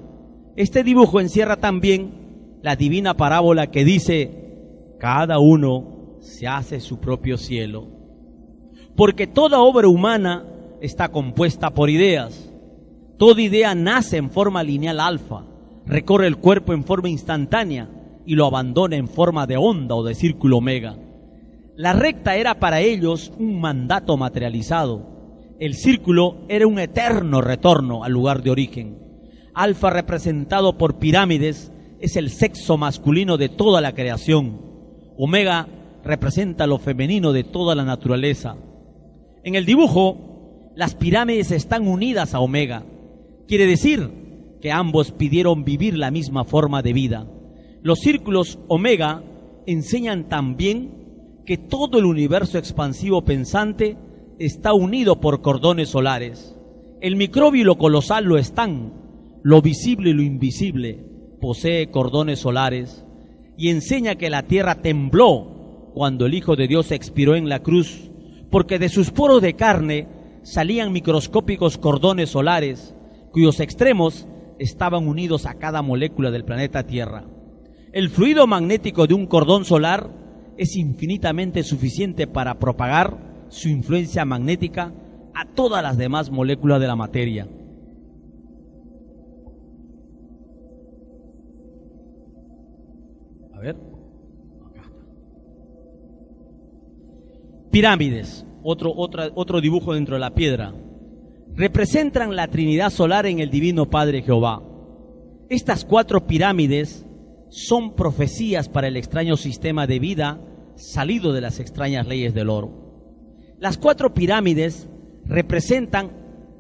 Este dibujo encierra también la divina parábola que dice: cada uno se hace su propio cielo. Porque toda obra humana está compuesta por ideas. Toda idea nace en forma lineal alfa, recorre el cuerpo en forma instantánea y lo abandona en forma de onda o de círculo omega. La recta era para ellos un mandato materializado. El círculo era un eterno retorno al lugar de origen. Alfa, representado por pirámides, es el sexo masculino de toda la creación. Omega representa lo femenino de toda la naturaleza. En el dibujo, las pirámides están unidas a Omega. Quiere decir que ambos pidieron vivir la misma forma de vida. Los círculos Omega enseñan también que todo el universo expansivo pensante está unido por cordones solares. El microbio y lo colosal lo están. Lo visible y lo invisible posee cordones solares, y enseña que la tierra tembló cuando el Hijo de Dios expiró en la cruz, porque de sus poros de carne salían microscópicos cordones solares, cuyos extremos estaban unidos a cada molécula del planeta Tierra. El fluido magnético de un cordón solar es infinitamente suficiente para propagar su influencia magnética a todas las demás moléculas de la materia. A ver. Pirámides, otro dibujo dentro de la piedra. Representan la Trinidad solar en el Divino Padre Jehová. Estas 4 pirámides son profecías para el extraño sistema de vida salido de las extrañas leyes del oro. Las 4 pirámides representan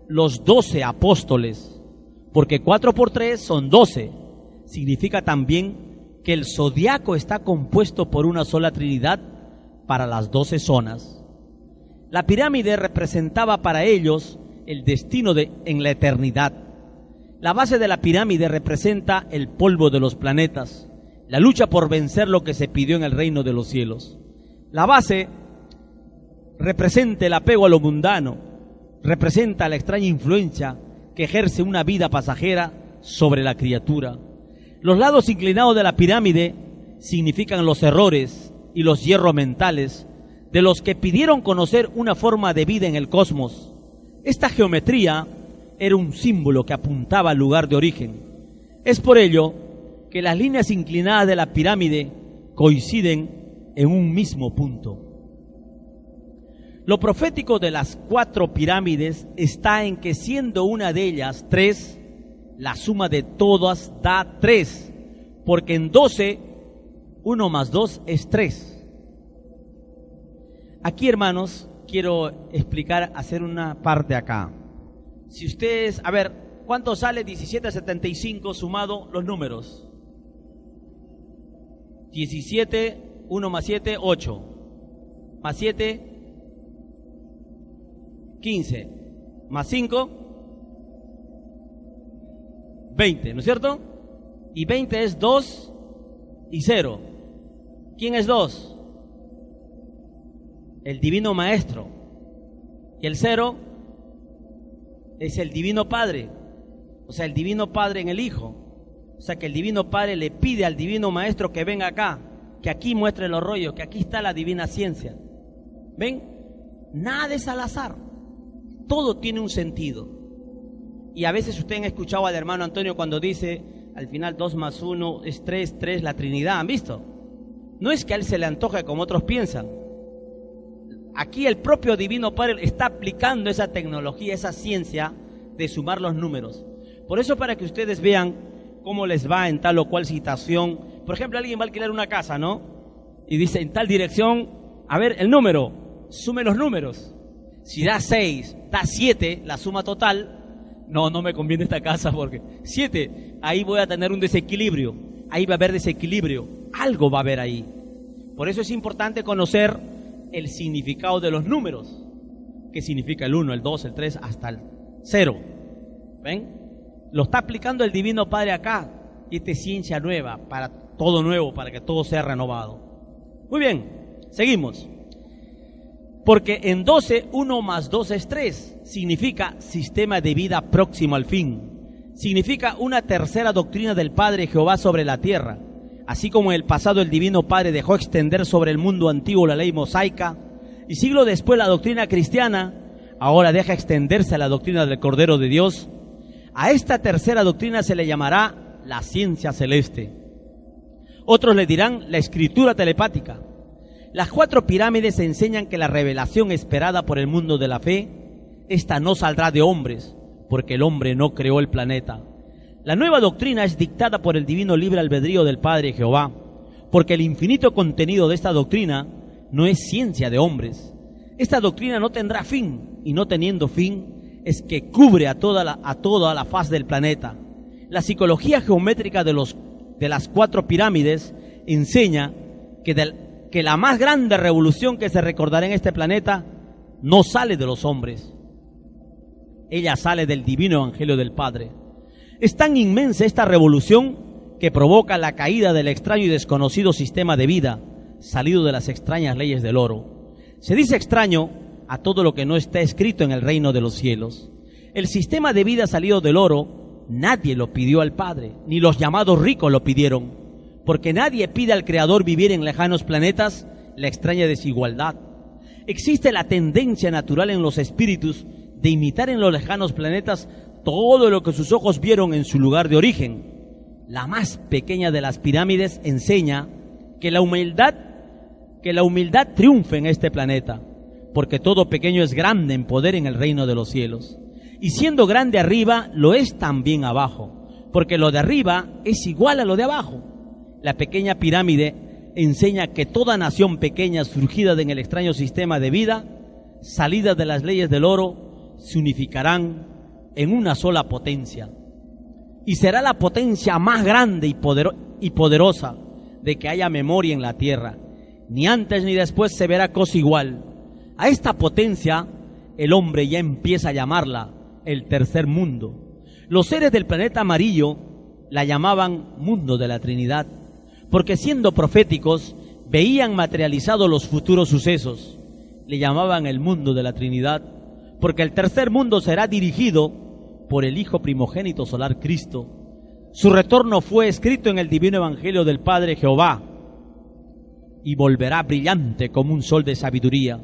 los 12 apóstoles, porque 4 por 3 son 12. Significa también que el zodiaco está compuesto por una sola Trinidad para las 12 zonas. La pirámide representaba para ellos el destino en la eternidad. La base de la pirámide representa el polvo de los planetas, la lucha por vencer lo que se pidió en el reino de los cielos. La base representa el apego a lo mundano, representa la extraña influencia que ejerce una vida pasajera sobre la criatura. Los lados inclinados de la pirámide significan los errores y los hierros mentales de los que pidieron conocer una forma de vida en el cosmos. Esta geometría era un símbolo que apuntaba al lugar de origen. Es por ello que las líneas inclinadas de la pirámide coinciden en un mismo punto. Lo profético de las 4 pirámides está en que, siendo una de ellas 3, la suma de todas da 3, porque en 12, 1 más 2 es 3. Aquí, hermanos, quiero explicar, hacer una parte acá. Si ustedes, a ver, ¿cuánto sale 1775 sumado los números? 17, 1 más 7, 8. Más 7, 15. Más 5, 20, ¿no es cierto? Y 20 es 2 y 0. ¿Quién es 2? El Divino Maestro. Y el 0 es el Divino Padre. O sea, el Divino Padre en el Hijo. O sea, que el Divino Padre le pide al Divino Maestro que venga acá, que aquí muestre los rollos, que aquí está la divina ciencia. ¿Ven? Nada es al azar. Todo tiene un sentido. Y a veces ustedes han escuchado al hermano Antonio cuando dice, al final 2 más 1 es 3, 3, la Trinidad. ¿Han visto? No es que a él se le antoje como otros piensan. Aquí el propio Divino Padre está aplicando esa tecnología, esa ciencia de sumar los números. Por eso, para que ustedes vean cómo les va en tal o cual situación. Por ejemplo, alguien va a alquilar una casa, ¿no? Y dice, en tal dirección, a ver, el número, sume los números. Si da 6, da 7, la suma total, no me conviene esta casa porque 7, ahí voy a tener un desequilibrio, ahí va a haber desequilibrio, algo va a haber ahí. Por eso es importante conocer el significado de los números. ¿Qué significa el 1, el 2, el 3, hasta el 0? ¿Ven? Lo está aplicando el Divino Padre acá. Y esta es ciencia nueva, para todo nuevo, para que todo sea renovado. Muy bien, seguimos. Porque en 12, 1 más 2 es 3. Significa sistema de vida próximo al fin. Significa una tercera doctrina del Padre Jehová sobre la tierra. Así como en el pasado el Divino Padre dejó extender sobre el mundo antiguo la ley mosaica, y siglo después la doctrina cristiana, ahora deja extenderse a la doctrina del Cordero de Dios. A esta tercera doctrina se le llamará la ciencia celeste. Otros le dirán la escritura telepática. Las 4 pirámides enseñan que la revelación esperada por el mundo de la fe, esta no saldrá de hombres, porque el hombre no creó el planeta. La nueva doctrina es dictada por el divino libre albedrío del Padre Jehová, porque el infinito contenido de esta doctrina no es ciencia de hombres. Esta doctrina no tendrá fin, y no teniendo fin, es que cubre a toda la faz del planeta. La psicología geométrica de las 4 pirámides enseña que la más grande revolución que se recordará en este planeta no sale de los hombres. Ella sale del divino evangelio del Padre. Es tan inmensa esta revolución que provoca la caída del extraño y desconocido sistema de vida, salido de las extrañas leyes del oro. Se dice extraño a todo lo que no está escrito en el reino de los cielos. El sistema de vida salido del oro, nadie lo pidió al Padre, ni los llamados ricos lo pidieron, porque nadie pide al Creador vivir en lejanos planetas la extraña desigualdad. Existe la tendencia natural en los espíritus de imitar en los lejanos planetas todo lo que sus ojos vieron en su lugar de origen. La más pequeña de las pirámides enseña que la humildad triunfa en este planeta, porque todo pequeño es grande en poder en el reino de los cielos. Y siendo grande arriba, lo es también abajo, porque lo de arriba es igual a lo de abajo. La pequeña pirámide enseña que toda nación pequeña surgida en el extraño sistema de vida, salida de las leyes del oro, se unificarán en una sola potencia. Y será la potencia más grande y poderosa de que haya memoria en la tierra. Ni antes ni después se verá cosa igual. A esta potencia el hombre ya empieza a llamarla el tercer mundo. Los seres del planeta amarillo la llamaban mundo de la Trinidad, porque siendo proféticos veían materializados los futuros sucesos. Le llamaban el mundo de la Trinidad, porque el tercer mundo será dirigido por el Hijo primogénito solar Cristo. Su retorno fue escrito en el divino Evangelio del Padre Jehová, y volverá brillante como un sol de sabiduría.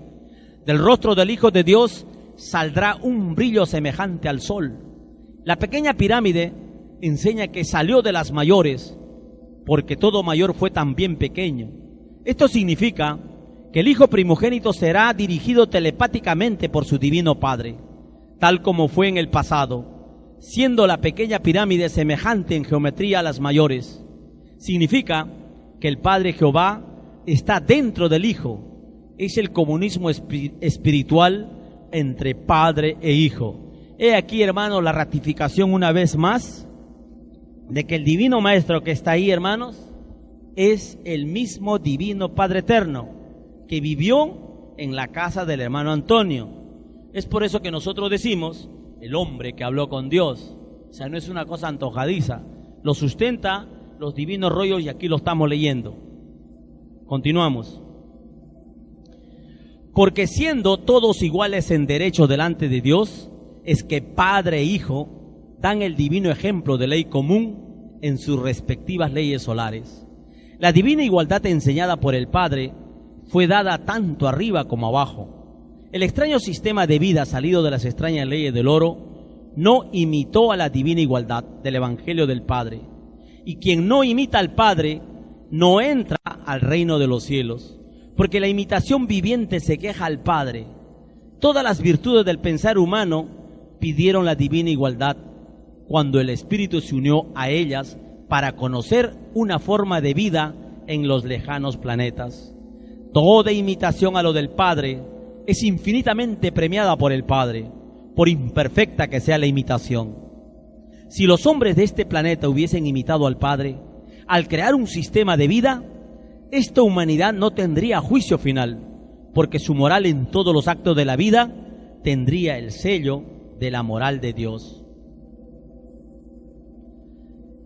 Del rostro del Hijo de Dios saldrá un brillo semejante al sol. La pequeña pirámide enseña que salió de las mayores, porque todo mayor fue también pequeño. Esto significa que el Hijo primogénito será dirigido telepáticamente por su divino Padre, tal como fue en el pasado, siendo la pequeña pirámide semejante en geometría a las mayores. Significa que el Padre Jehová está dentro del Hijo. Es el comunismo espiritual entre Padre e Hijo. He aquí, hermanos, la ratificación una vez más de que el divino Maestro que está ahí, hermanos, es el mismo divino Padre Eterno que vivió en la casa del hermano Antonio. Es por eso que nosotros decimos el hombre que habló con Dios. O sea, no es una cosa antojadiza, lo sustenta los divinos rollos y aquí lo estamos leyendo. Continuamos. Porque siendo todos iguales en derecho delante de Dios, es que Padre e Hijo dan el divino ejemplo de ley común en sus respectivas leyes solares. La divina igualdad enseñada por el Padre fue dada tanto arriba como abajo. El extraño sistema de vida salido de las extrañas leyes del oro no imitó a la divina igualdad del Evangelio del Padre. Y quien no imita al Padre no entra al reino de los cielos, porque la imitación viviente se queja al Padre. Todas las virtudes del pensar humano pidieron la divina igualdad cuando el Espíritu se unió a ellas para conocer una forma de vida en los lejanos planetas. Toda imitación a lo del Padre es infinitamente premiada por el Padre, por imperfecta que sea la imitación. Si los hombres de este planeta hubiesen imitado al Padre, al crear un sistema de vida, esta humanidad no tendría juicio final, porque su moral en todos los actos de la vida tendría el sello de la moral de Dios.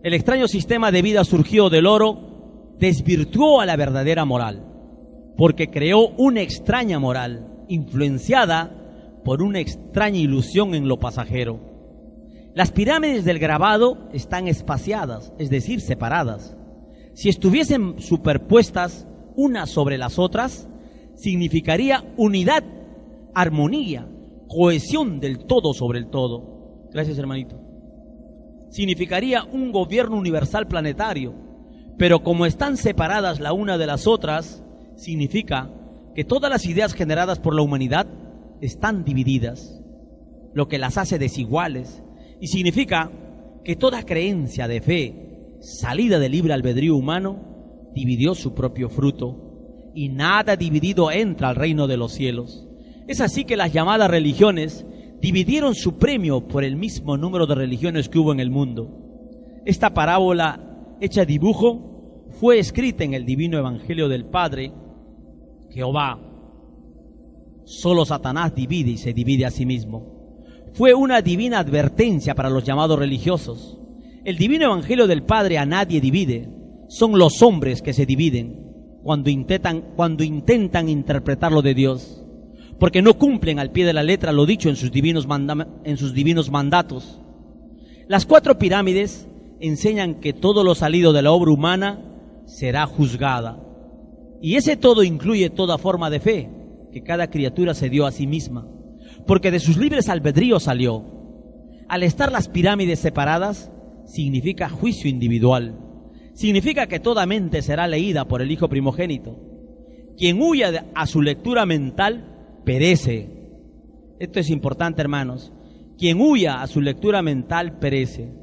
El extraño sistema de vida surgido del oro desvirtuó a la verdadera moral, porque creó una extraña moral, influenciada por una extraña ilusión en lo pasajero. Las pirámides del grabado están espaciadas, es decir, separadas. Si estuviesen superpuestas unas sobre las otras, significaría unidad, armonía, cohesión del todo sobre el todo. Gracias, hermanito. Significaría un gobierno universal planetario, pero como están separadas la una de las otras, significa que todas las ideas generadas por la humanidad están divididas, lo que las hace desiguales, y significa que toda creencia de fe salida del libre albedrío humano dividió su propio fruto, y nada dividido entra al reino de los cielos. Es así que las llamadas religiones dividieron su premio por el mismo número de religiones que hubo en el mundo. Esta parábola hecha dibujo fue escrita en el divino Evangelio del Padre Jehová. Solo Satanás divide y se divide a sí mismo. Fue una divina advertencia para los llamados religiosos. El divino Evangelio del Padre a nadie divide, son los hombres que se dividen. cuando intentan interpretar lo de Dios, porque no cumplen al pie de la letra lo dicho en sus divinos mandatos. Las 4 pirámides enseñan que todo lo salido de la obra humana será juzgada. Y ese todo incluye toda forma de fe que cada criatura se dio a sí misma, porque de sus libres albedríos salió. Al estar las pirámides separadas, significa juicio individual. Significa que toda mente será leída por el Hijo primogénito. Quien huya a su lectura mental, perece. Esto es importante, hermanos. Quien huya a su lectura mental, perece.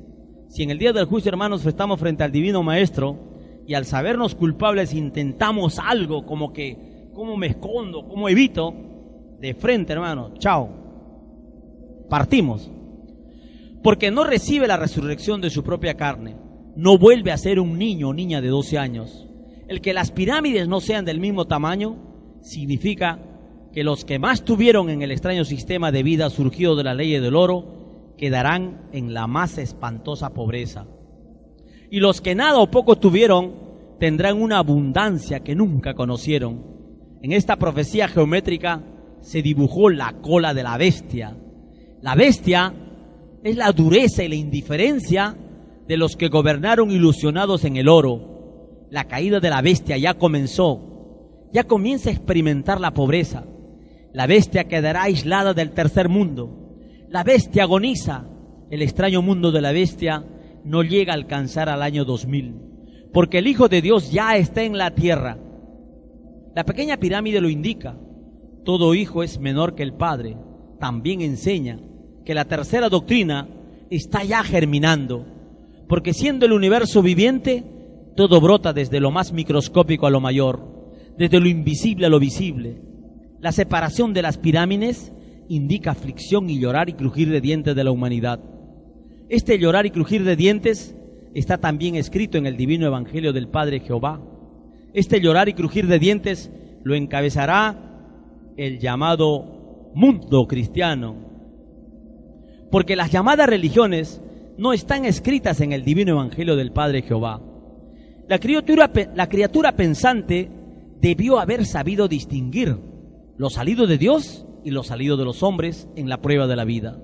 Si en el día del juicio, hermanos, estamos frente al Divino Maestro y al sabernos culpables intentamos algo como que, ¿cómo me escondo? ¿Cómo evito? De frente, hermanos, chao. Partimos. Porque no recibe la resurrección de su propia carne. No vuelve a ser un niño o niña de 12 años. El que las pirámides no sean del mismo tamaño significa que los que más tuvieron en el extraño sistema de vida surgido de la ley del oro quedarán en la más espantosa pobreza. Y los que nada o poco tuvieron tendrán una abundancia que nunca conocieron. En esta profecía geométrica se dibujó la cola de la bestia. La bestia es la dureza y la indiferencia de los que gobernaron ilusionados en el oro. La caída de la bestia ya comenzó. Ya comienza a experimentar la pobreza. La bestia quedará aislada del tercer mundo. La bestia agoniza. El extraño mundo de la bestia no llega a alcanzar al año 2000, porque el Hijo de Dios ya está en la tierra. La pequeña pirámide lo indica. Todo hijo es menor que el padre. También enseña que la tercera doctrina está ya germinando, porque siendo el universo viviente, todo brota desde lo más microscópico a lo mayor, desde lo invisible a lo visible. La separación de las pirámides indica aflicción y llorar y crujir de dientes de la humanidad. Este llorar y crujir de dientes está también escrito en el divino Evangelio del Padre Jehová. Este llorar y crujir de dientes lo encabezará el llamado mundo cristiano, porque las llamadas religiones no están escritas en el divino Evangelio del Padre Jehová. La criatura pensante debió haber sabido distinguir lo salido de Dios y lo salido de los hombres en la prueba de la vida.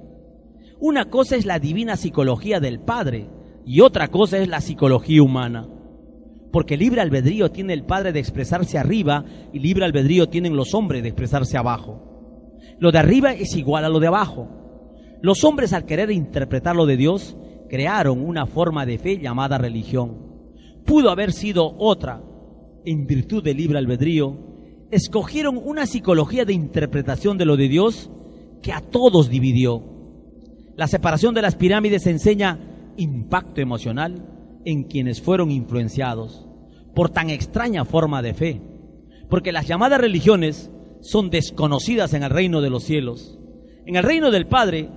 Una cosa es la divina psicología del Padre y otra cosa es la psicología humana, porque libre albedrío tiene el Padre de expresarse arriba y libre albedrío tienen los hombres de expresarse abajo. Lo de arriba es igual a lo de abajo. Los hombres, al querer interpretar lo de Dios, crearon una forma de fe llamada religión. Pudo haber sido otra. En virtud del libre albedrío, escogieron una psicología de interpretación de lo de Dios que a todos dividió. La separación de las pirámides enseña impacto emocional en quienes fueron influenciados por tan extraña forma de fe, porque las llamadas religiones son desconocidas en el reino de los cielos. En el reino del Padre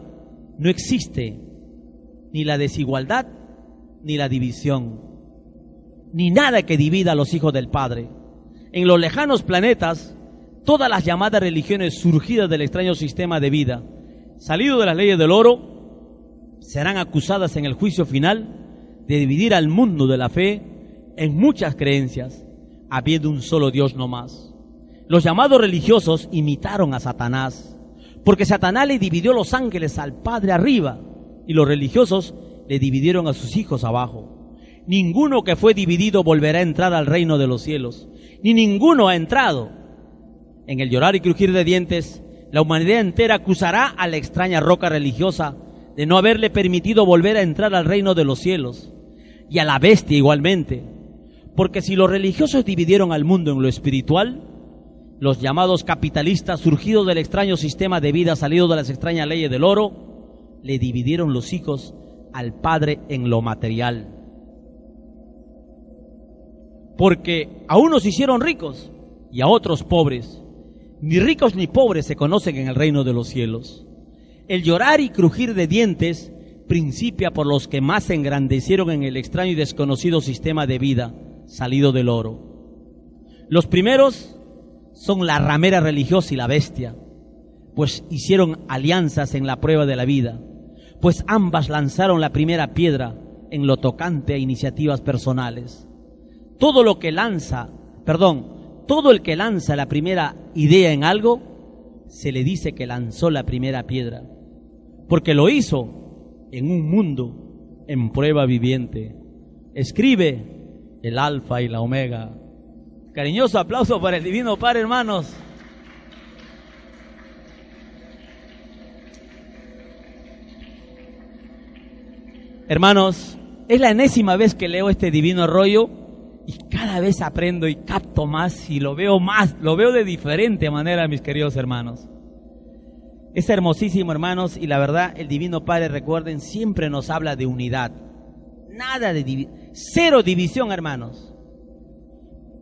no existe ni la desigualdad ni la división, ni nada que divida a los hijos del Padre. En los lejanos planetas, todas las llamadas religiones surgidas del extraño sistema de vida, salido de las leyes del oro, serán acusadas en el juicio final de dividir al mundo de la fe en muchas creencias, habiendo un solo Dios no más. Los llamados religiosos imitaron a Satanás, porque Satanás le dividió los ángeles al Padre arriba y los religiosos le dividieron a sus hijos abajo. Ninguno que fue dividido volverá a entrar al reino de los cielos, ni ninguno ha entrado. En el llorar y crujir de dientes, la humanidad entera acusará a la extraña roca religiosa de no haberle permitido volver a entrar al reino de los cielos, y a la bestia igualmente, porque si los religiosos dividieron al mundo en lo espiritual, los llamados capitalistas surgidos del extraño sistema de vida salido de las extrañas leyes del oro, le dividieron los hijos al Padre en lo material. Porque a unos hicieron ricos y a otros pobres. Ni ricos ni pobres se conocen en el reino de los cielos. El llorar y crujir de dientes principia por los que más se engrandecieron en el extraño y desconocido sistema de vida salido del oro. Los primeros son la ramera religiosa y la bestia, pues hicieron alianzas en la prueba de la vida, pues ambas lanzaron la primera piedra en lo tocante a iniciativas personales. Todo lo que lanza todo el que lanza la primera idea en algo, se le dice que lanzó la primera piedra, porque lo hizo en un mundo en prueba viviente. Escribe el Alfa y la Omega. Cariñoso aplauso para el Divino Padre, hermanos. Hermanos, es la enésima vez que leo este divino rollo y cada vez aprendo y capto más y lo veo de diferente manera, mis queridos hermanos. Es hermosísimo, hermanos, y la verdad, el Divino Padre, recuerden, siempre nos habla de unidad. Nada de cero división, hermanos.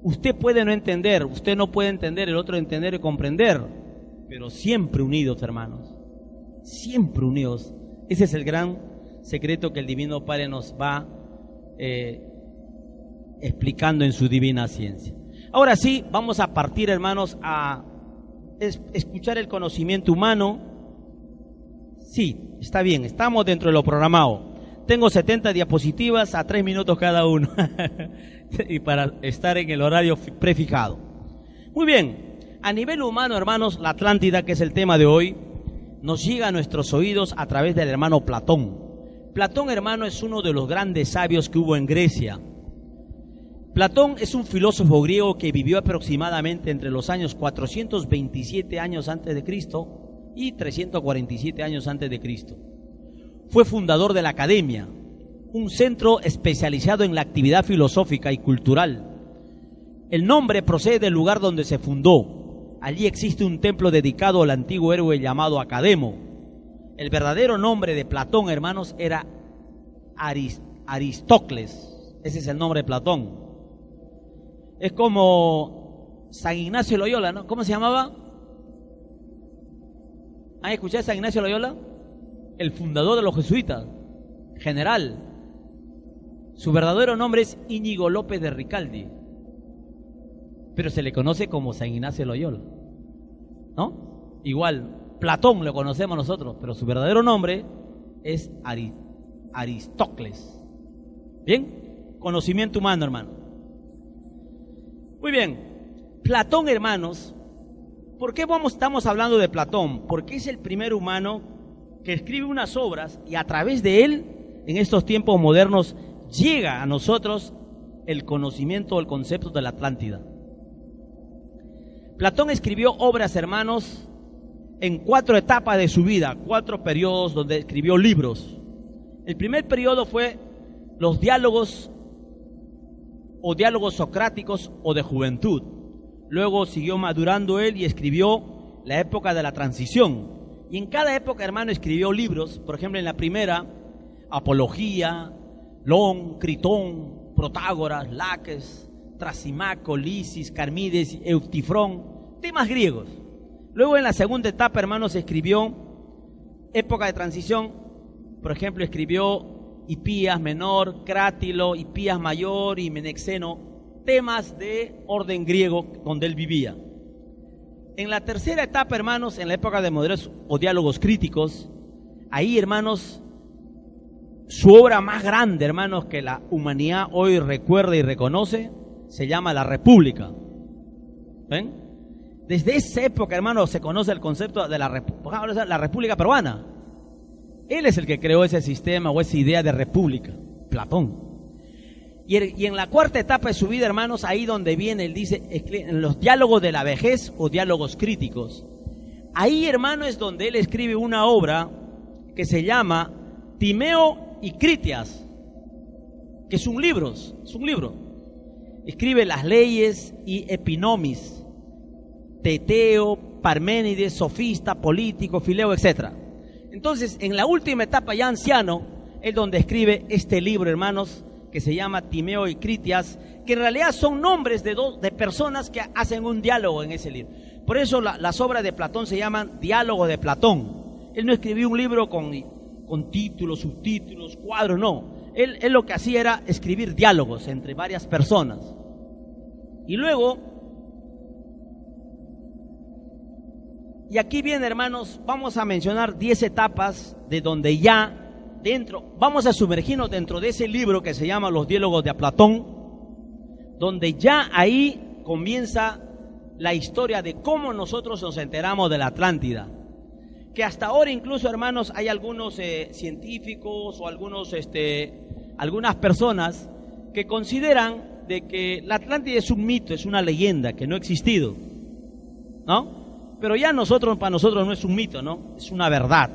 Usted puede no entender, usted no puede entender, el otro entender y comprender, pero siempre unidos, hermanos. Siempre unidos. Ese es el gran secreto que el Divino Padre nos va explicando en su divina ciencia. Ahora sí, vamos a partir, hermanos, a escuchar el conocimiento humano. Sí, está bien, estamos dentro de lo programado. Tengo 70 diapositivas a 3 minutos cada uno y para estar en el horario prefijado. Muy bien, a nivel humano, hermanos, la Atlántida, que es el tema de hoy, nos llega a nuestros oídos a través del hermano Platón. Platón, hermano, es uno de los grandes sabios que hubo en Grecia. Platón es un filósofo griego que vivió aproximadamente entre los años 427 años antes de Cristo y 347 años antes de Cristo. Fue fundador de la Academia, un centro especializado en la actividad filosófica y cultural. El nombre procede del lugar donde se fundó. Allí existe un templo dedicado al antiguo héroe llamado Academo. El verdadero nombre de Platón, hermanos, era Aristócles. Ese es el nombre de Platón. Es como San Ignacio de Loyola, ¿no? ¿Cómo se llamaba? ¿Han escuchado a San Ignacio de Loyola? El fundador de los jesuitas, general. Su verdadero nombre es Íñigo López de Ricaldi, pero se le conoce como San Ignacio de Loyola, ¿no? Igual, Platón lo conocemos nosotros, pero su verdadero nombre es Aristócles. ¿Bien? Conocimiento humano, hermano. Muy bien, Platón, hermanos, ¿por qué estamos hablando de Platón? Porque es el primer humano que escribe unas obras y a través de él, en estos tiempos modernos, llega a nosotros el conocimiento, el concepto de la Atlántida. Platón escribió obras, hermanos, en 4 etapas de su vida, 4 periodos donde escribió libros. El primer periodo fue los diálogos o diálogos socráticos o de juventud. Luego siguió madurando él y escribió la época de la transición. Y en cada época, hermano, escribió libros. Por ejemplo, en la primera, Apología, Lon, Critón, Protágoras, Laques, Trasimaco, Lisis, Carmides, Eutifrón, temas griegos. Luego en la segunda etapa, hermanos, escribió época de transición. Por ejemplo, escribió Hipías Menor, Crátilo, Hipías Mayor y Menexeno, temas de orden griego donde él vivía. En la tercera etapa, hermanos, en la época de modernos o diálogos críticos, ahí, hermanos, su obra más grande, hermanos, que la humanidad hoy recuerda y reconoce, se llama La República. ¿Ven? Desde esa época, hermanos, se conoce el concepto de la República Peruana. Él es el que creó ese sistema o esa idea de república, Platón. Y en la cuarta etapa de su vida, hermanos, ahí donde viene, él dice, en los diálogos de la vejez o diálogos críticos. Ahí, hermano, es donde él escribe una obra que se llama Timeo y Critias, que es un libro. Escribe las leyes y Epinomis, Teteo, Parménides, sofista, político, Fileo, etc. Entonces, en la última etapa, ya anciano, es donde escribe este libro, hermanos, que se llama Timeo y Critias, que en realidad son nombres de personas que hacen un diálogo en ese libro. Por eso las obras de Platón se llaman Diálogo de Platón. Él no escribió un libro con títulos, subtítulos, cuadros, no. Él lo que hacía era escribir diálogos entre varias personas. Y luego, y aquí viene, hermanos, vamos a mencionar 10 etapas de donde ya vamos a sumergirnos dentro de ese libro que se llama Los Diálogos de Platón, donde ya ahí comienza la historia de cómo nosotros nos enteramos de la Atlántida. Que hasta ahora incluso, hermanos, hay algunos científicos o algunas personas que consideran de que la Atlántida es un mito, es una leyenda, que no ha existido, ¿no? Pero ya para nosotros no es un mito, ¿no? Es una verdad.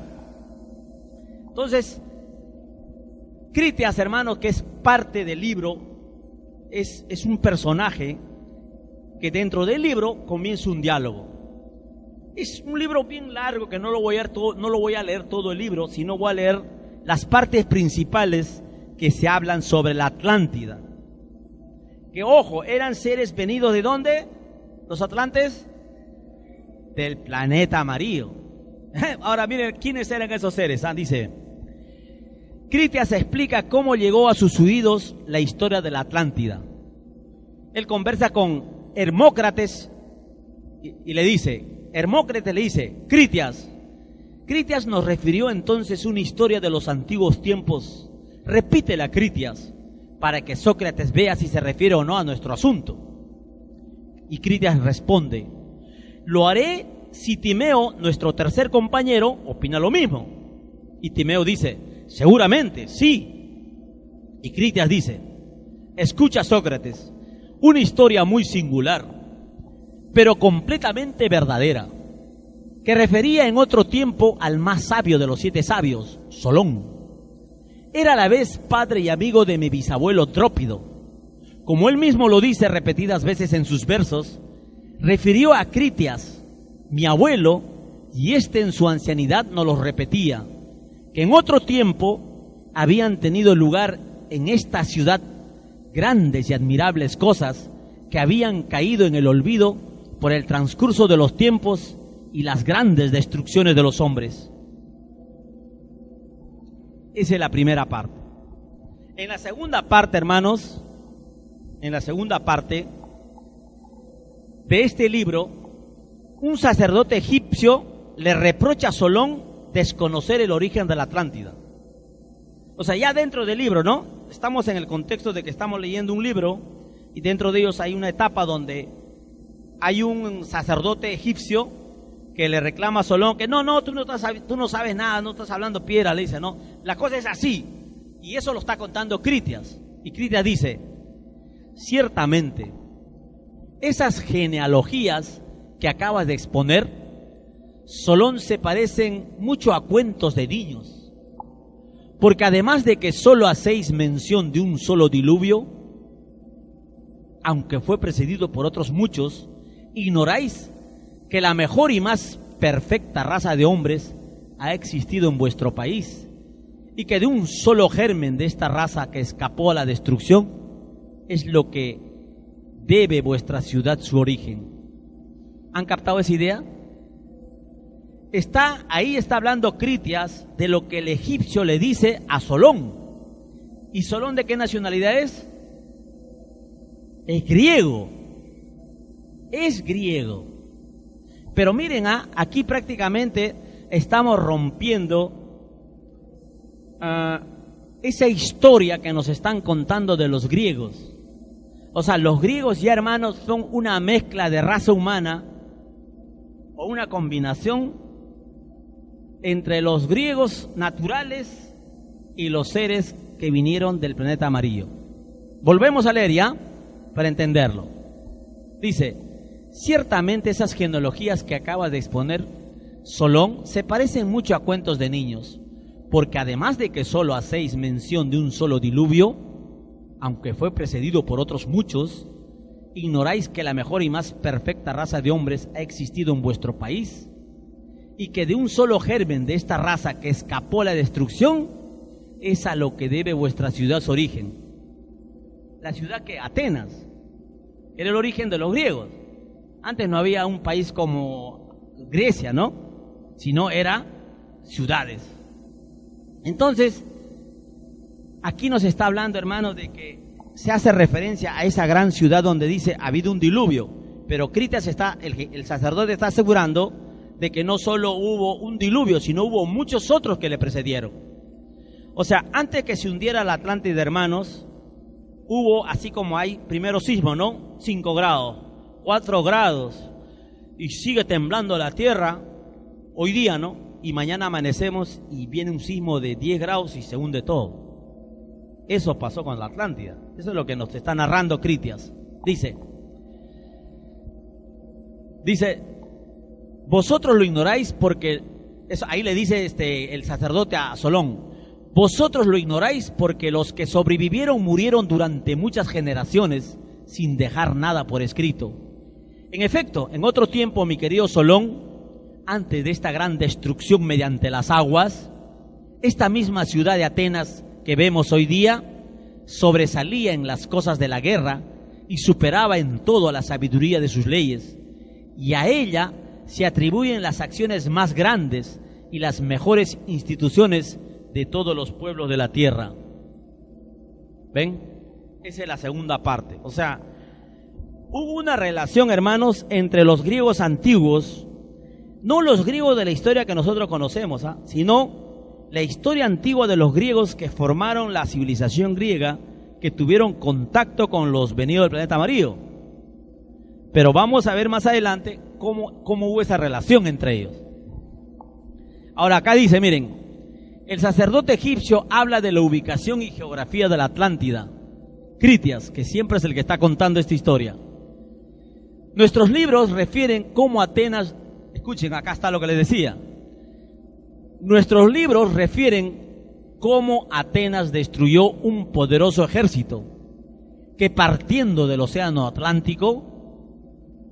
Entonces, Critias, hermanos, que es parte del libro, es un personaje que dentro del libro comienza un diálogo. Es un libro bien largo que no lo voy a leer todo el libro, sino voy a leer las partes principales que se hablan sobre la Atlántida. Que ojo, eran seres venidos ¿de dónde? Los atlantes del planeta amarillo. Ahora miren quiénes eran esos seres. Dice, Critias explica cómo llegó a sus oídos la historia de la Atlántida. Él conversa con Hermócrates y le dice, Hermócrates le dice, Critias nos refirió entonces una historia de los antiguos tiempos. Repítela, Critias, para que Sócrates vea si se refiere o no a nuestro asunto. Y Critias responde, lo haré si Timeo, nuestro tercer compañero, opina lo mismo. Y Timeo dice, seguramente, sí. Y Critias dice, escucha, Sócrates, una historia muy singular, pero completamente verdadera, que refería en otro tiempo al más sabio de los 7 sabios, Solón. Era a la vez padre y amigo de mi bisabuelo Trópido. Como él mismo lo dice repetidas veces en sus versos, refirió a Critias, mi abuelo, y en su ancianidad nos lo repetía, que en otro tiempo habían tenido lugar en esta ciudad grandes y admirables cosas que habían caído en el olvido por el transcurso de los tiempos y las grandes destrucciones de los hombres. Esa es la primera parte. En la segunda parte, hermanos, en la segunda parte de este libro, un sacerdote egipcio le reprocha a Solón desconocer el origen de la Atlántida. O sea, ya dentro del libro, ¿no? Estamos en el contexto de que estamos leyendo un libro y dentro de ellos hay una etapa donde hay un sacerdote egipcio que le reclama a Solón que no, tú no sabes nada, no estás hablando piedra, le dice, no, la cosa es así. Y eso lo está contando Critias. Y Critias dice, ciertamente, esas genealogías que acabas de exponer, Solón, se parecen mucho a cuentos de niños. Porque además de que solo hacéis mención de un solo diluvio, aunque fue precedido por otros muchos, ignoráis que la mejor y más perfecta raza de hombres ha existido en vuestro país, y que de un solo germen de esta raza que escapó a la destrucción es lo que debe vuestra ciudad su origen. ¿Han captado esa idea? Ahí está hablando Critias de lo que el egipcio le dice a Solón. ¿Y Solón de qué nacionalidad es? Es griego. Es griego. Pero miren, aquí prácticamente estamos rompiendo esa historia que nos están contando de los griegos. O sea, los griegos ya, hermanos, son una mezcla de raza humana o una combinación entre los griegos naturales y los seres que vinieron del planeta amarillo. Volvemos a leer ya para entenderlo. Dice, ciertamente esas genealogías que acaba de exponer Solón se parecen mucho a cuentos de niños, porque además de que solo hacéis mención de un solo diluvio, aunque fue precedido por otros muchos, ignoráis que la mejor y más perfecta raza de hombres ha existido en vuestro país, y que de un solo germen de esta raza que escapó a la destrucción es a lo que debe vuestra ciudad su origen. La ciudad que Atenas era el origen de los griegos. Antes no había un país como Grecia, ¿no? Sino era ciudades. Entonces, aquí nos está hablando, hermano, de que se hace referencia a esa gran ciudad donde dice ha habido un diluvio, pero Critias el sacerdote está asegurando de que no solo hubo un diluvio, sino hubo muchos otros que le precedieron. O sea, antes que se hundiera la Atlántida, hermanos, hubo, así como hay primero sismo, ¿no? 5 grados, 4 grados y sigue temblando la tierra, hoy día, ¿no? Y mañana amanecemos y viene un sismo de 10 grados y se hunde todo. Eso pasó con la Atlántida. Eso es lo que nos está narrando Critias. Dice, vosotros lo ignoráis porque, eso, ahí le dice el sacerdote a Solón, vosotros lo ignoráis porque los que sobrevivieron murieron durante muchas generaciones sin dejar nada por escrito. En efecto, en otro tiempo, mi querido Solón, antes de esta gran destrucción mediante las aguas, esta misma ciudad de Atenas que vemos hoy día sobresalía en las cosas de la guerra y superaba en todo a la sabiduría de sus leyes, y a ella se atribuyen las acciones más grandes y las mejores instituciones de todos los pueblos de la tierra. ¿Ven? Esa es la segunda parte. O sea, hubo una relación, hermanos, entre los griegos antiguos, no los griegos de la historia que nosotros conocemos, sino la historia antigua de los griegos que formaron la civilización griega, que tuvieron contacto con los venidos del planeta amarillo. Pero vamos a ver más adelante cómo hubo esa relación entre ellos. Ahora acá dice, miren, el sacerdote egipcio habla de la ubicación y geografía de la Atlántida. Critias, que siempre es el que está contando esta historia. Nuestros libros refieren cómo Atenas, escuchen, acá está lo que les decía. Nuestros libros refieren cómo Atenas destruyó un poderoso ejército que, partiendo del océano Atlántico,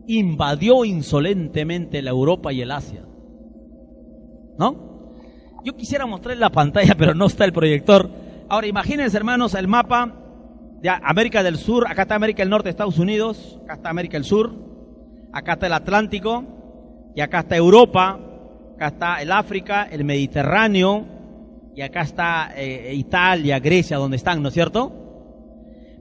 invadió insolentemente la Europa y el Asia. ¿No? Yo quisiera mostrar la pantalla, pero no está el proyector. Ahora imagínense, hermanos, el mapa de América del Sur. Acá está América del Norte, Estados Unidos. Acá está América del Sur. Acá está el Atlántico. Y acá está Europa. Acá está el África, el Mediterráneo. Y acá está Italia, Grecia, donde están, ¿no es cierto?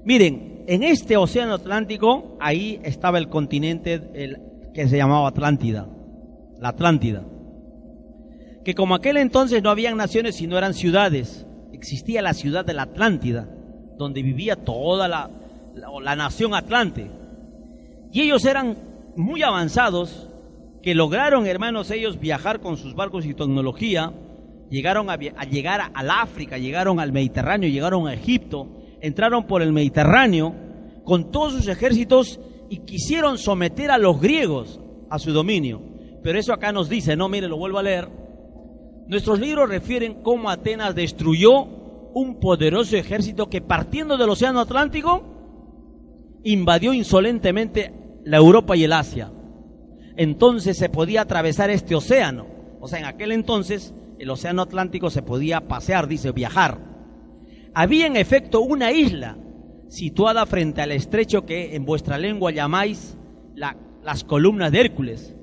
Miren, en este océano Atlántico, ahí estaba el continente que se llamaba Atlántida. La Atlántida. Que como aquel entonces no habían naciones sino eran ciudades, existía la ciudad de la Atlántida, donde vivía toda la nación atlante. Y ellos eran muy avanzados, que lograron, hermanos, ellos viajar con sus barcos y tecnología, llegaron a llegar al África, llegaron al Mediterráneo, llegaron a Egipto, entraron por el Mediterráneo con todos sus ejércitos y quisieron someter a los griegos a su dominio. Pero eso acá nos dice, no, mire, lo vuelvo a leer. Nuestros libros refieren cómo Atenas destruyó un poderoso ejército que, partiendo del océano Atlántico, invadió insolentemente la Europa y el Asia. Entonces se podía atravesar este océano. O sea, en aquel entonces el océano Atlántico se podía pasear, dice, viajar. Había en efecto una isla situada frente al estrecho que en vuestra lengua llamáis las columnas de Hércules.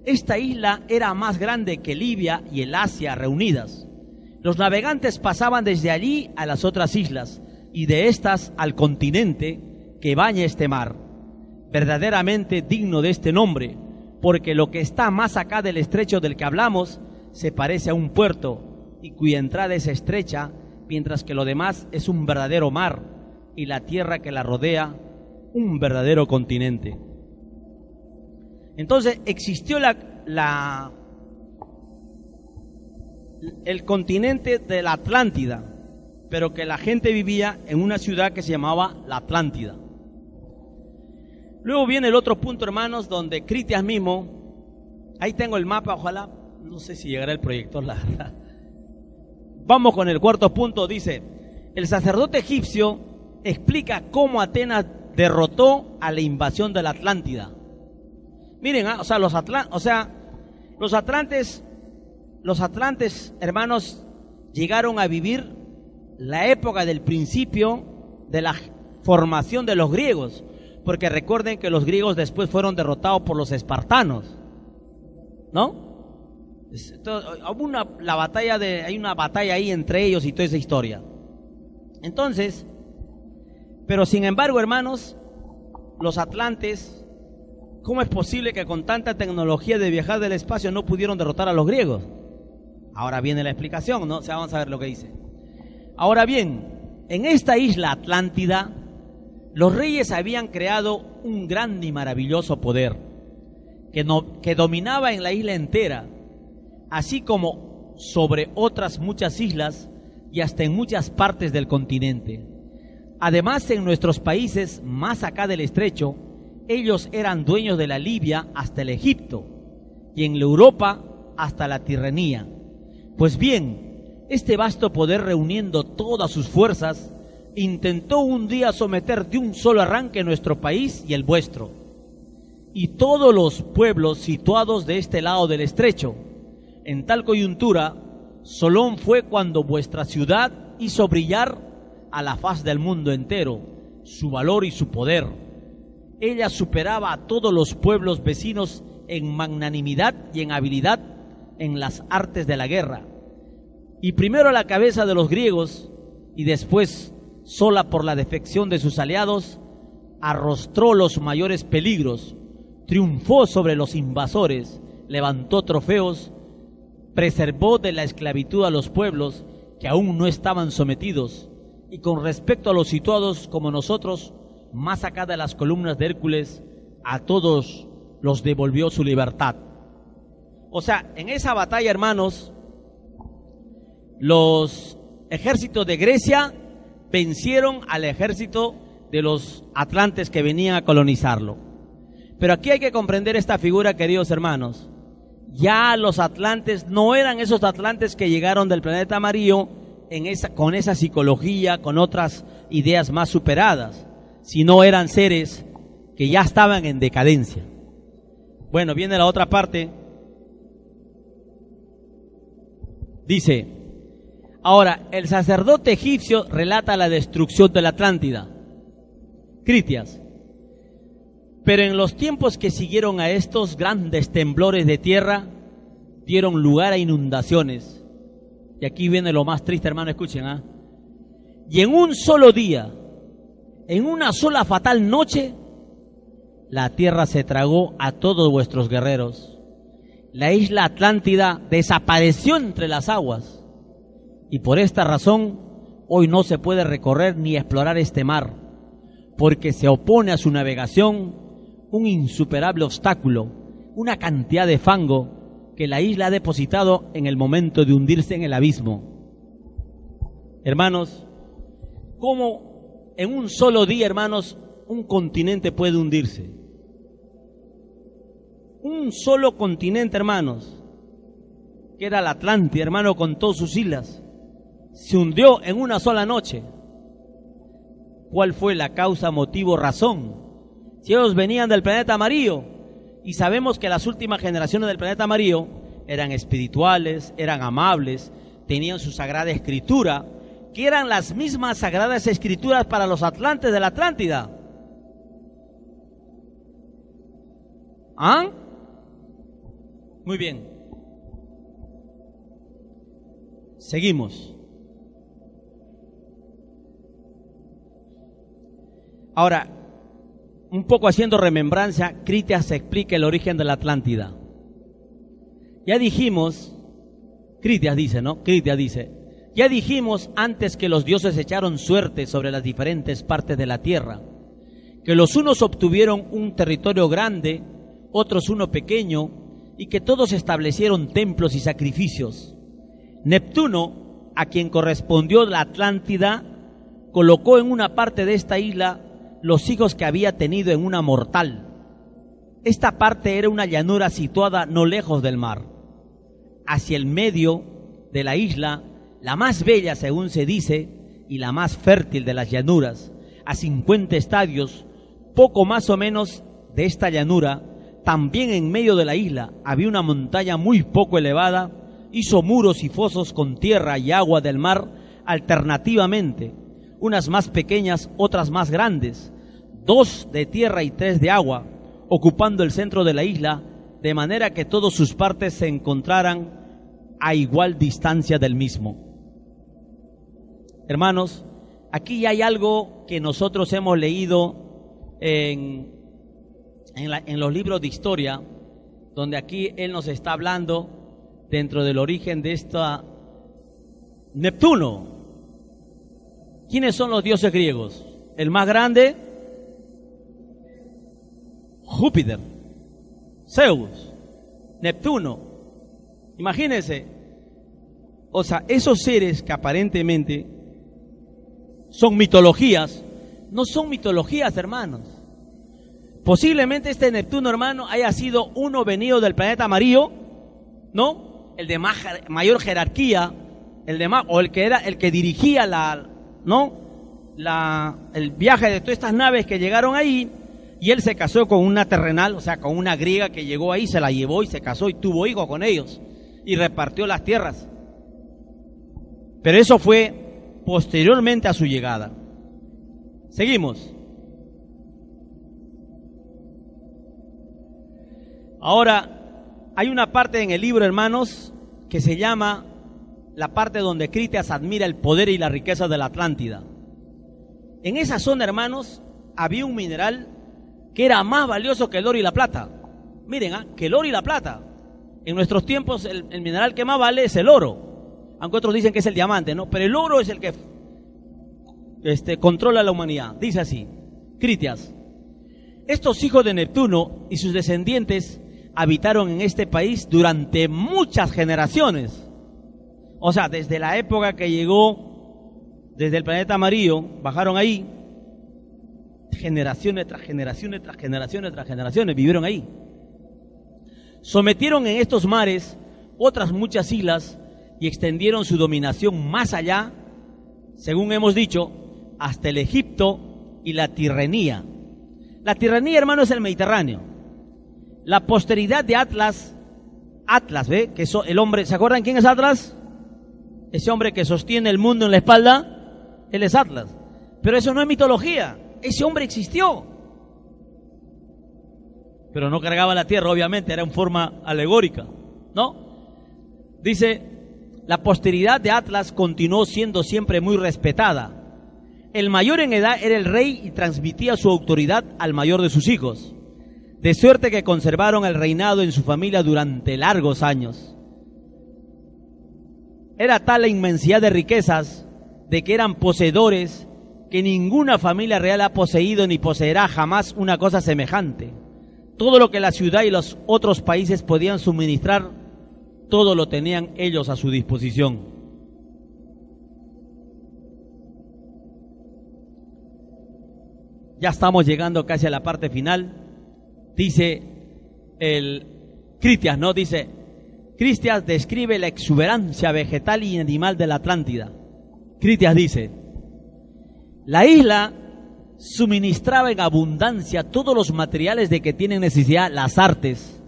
Esta isla era más grande que Libia y el Asia reunidas. Los navegantes pasaban desde allí a las otras islas y de estas al continente que baña este mar, verdaderamente digno de este nombre, porque lo que está más acá del estrecho del que hablamos se parece a un puerto y cuya entrada es estrecha, mientras que lo demás es un verdadero mar y la tierra que la rodea un verdadero continente. Entonces existió el continente de la Atlántida, pero que la gente vivía en una ciudad que se llamaba la Atlántida. Luego viene el otro punto, hermanos, donde Critias mismo, ahí tengo el mapa, ojalá, no sé si llegará el proyector, la verdad. Vamos con el cuarto punto, dice, el sacerdote egipcio explica cómo Atenas derrotó a la invasión de la Atlántida. Miren, los atlantes, hermanos, llegaron a vivir la época del principio de la formación de los griegos, porque recuerden que los griegos después fueron derrotados por los espartanos, ¿no? Hay una batalla ahí entre ellos y toda esa historia. Entonces, pero sin embargo, hermanos, los atlantes, ¿cómo es posible que con tanta tecnología de viajar del espacio no pudieron derrotar a los griegos? Ahora viene la explicación, ¿no? O sea, vamos a ver lo que dice. Ahora bien, en esta isla Atlántida Los reyes habían creado un grande y maravilloso poder que dominaba en la isla entera, así como sobre otras muchas islas y hasta en muchas partes del continente. Además, en nuestros países más acá del estrecho, ellos eran dueños de la Libia hasta el Egipto y en la Europa hasta la Tirrenia. Pues bien, este vasto poder, reuniendo todas sus fuerzas, intentó un día someter de un solo arranque nuestro país y el vuestro, y todos los pueblos situados de este lado del estrecho. En tal coyuntura, Solón fue cuando vuestra ciudad hizo brillar a la faz del mundo entero su valor y su poder. Ella superaba a todos los pueblos vecinos en magnanimidad y en habilidad en las artes de la guerra. Y primero a la cabeza de los griegos, y después, sola por la defección de sus aliados, arrostró los mayores peligros, triunfó sobre los invasores, levantó trofeos, preservó de la esclavitud a los pueblos que aún no estaban sometidos, y con respecto a los situados como nosotros, más acá de las columnas de Hércules, a todos los devolvió su libertad. O sea, en esa batalla, hermanos, los ejércitos de Grecia vencieron al ejército de los atlantes que venían a colonizarlo. Pero aquí hay que comprender esta figura, queridos hermanos. Ya los atlantes no eran esos atlantes que llegaron del planeta amarillo con esa psicología, con otras ideas más superadas, sino eran seres que ya estaban en decadencia. Bueno, viene la otra parte. Dice: ahora, el sacerdote egipcio relata la destrucción de la Atlántida, Critias. Pero en los tiempos que siguieron a estos grandes temblores de tierra, dieron lugar a inundaciones. Y aquí viene lo más triste, hermano, escuchen, y en un solo día, en una sola fatal noche, la tierra se tragó a todos vuestros guerreros. La isla Atlántida desapareció entre las aguas, y por esta razón hoy no se puede recorrer ni explorar este mar, porque se opone a su navegación un insuperable obstáculo, una cantidad de fango que la isla ha depositado en el momento de hundirse en el abismo. Hermanos, ¿cómo en un solo día, hermanos, un continente puede hundirse? Un solo continente, hermanos, que era la Atlántida, hermano, con todas sus islas, se hundió en una sola noche. ¿Cuál fue la causa, motivo, razón? Si ellos venían del planeta amarillo, y sabemos que las últimas generaciones del planeta amarillo eran espirituales, eran amables, tenían su sagrada escritura, que eran las mismas sagradas escrituras para los atlantes de la Atlántida. ¿Ah? Muy bien. Seguimos. Ahora, un poco haciendo remembranza, Critias explica el origen de la Atlántida. Ya dijimos, Critias dice, ¿no? Critias dice: ya dijimos antes que los dioses echaron suerte sobre las diferentes partes de la tierra, que los unos obtuvieron un territorio grande, otros uno pequeño, y que todos establecieron templos y sacrificios. Neptuno, a quien correspondió la Atlántida, colocó en una parte de esta isla los hijos que había tenido en una mortal. Esta parte era una llanura situada no lejos del mar, hacia el medio de la isla, la más bella según se dice, y la más fértil de las llanuras, a 50 estadios, poco más o menos de esta llanura. También en medio de la isla había una montaña muy poco elevada, hizo muros y fosos con tierra y agua del mar alternativamente, unas más pequeñas, otras más grandes, 2 de tierra y 3 de agua, ocupando el centro de la isla, de manera que todas sus partes se encontraran a igual distancia del mismo. Hermanos, aquí hay algo que nosotros hemos leído en los libros de historia, donde aquí él nos está hablando dentro del origen de esta Neptuno. ¿Quiénes son los dioses griegos? El más grande, Júpiter, Zeus, Neptuno. Imagínense, o sea, esos seres que aparentemente son mitologías, no son mitologías, hermanos. Posiblemente este Neptuno, hermano, haya sido uno venido del planeta amarillo, ¿no? El de mayor jerarquía, o el que era el que dirigía el viaje de todas estas naves que llegaron ahí, y él se casó con una terrenal, o sea, con una griega que llegó ahí, se la llevó y se casó y tuvo hijos con ellos y repartió las tierras. Pero eso fue posteriormente a su llegada. Seguimos. Ahora, hay una parte en el libro, hermanos, que se llama la parte donde Critias admira el poder y la riqueza de la Atlántida. En esa zona, hermanos, había un mineral que era más valioso que el oro y la plata. Miren, que el oro y la plata. En nuestros tiempos el mineral que más vale es el oro, aunque otros dicen que es el diamante, ¿no? Pero el oro es el que controla la humanidad. Dice así, Critias: estos hijos de Neptuno y sus descendientes habitaron en este país durante muchas generaciones. O sea, desde la época que llegó, desde el planeta amarillo, bajaron ahí, generaciones tras generaciones, tras generaciones, tras generaciones, vivieron ahí. Sometieron en estos mares otras muchas islas y extendieron su dominación más allá, según hemos dicho, hasta el Egipto y la Tirrenia. La Tirrenia, hermano, es el Mediterráneo. La posteridad de Atlas, ¿ve? Que el hombre, ¿se acuerdan quién es Atlas? Ese hombre que sostiene el mundo en la espalda, él es Atlas. Pero eso no es mitología, ese hombre existió. Pero no cargaba la tierra, obviamente, era en forma alegórica, ¿no? Dice, la posteridad de Atlas continuó siendo siempre muy respetada. El mayor en edad era el rey y transmitía su autoridad al mayor de sus hijos, de suerte que conservaron el reinado en su familia durante largos años. Era tal la inmensidad de riquezas de que eran poseedores que ninguna familia real ha poseído ni poseerá jamás una cosa semejante. Todo lo que la ciudad y los otros países podían suministrar, todo lo tenían ellos a su disposición. Ya estamos llegando casi a la parte final. Dice el Critias, ¿no? Dice, Critias describe la exuberancia vegetal y animal de la Atlántida. Critias dice, la isla suministraba en abundancia todos los materiales de que tienen necesidad las artes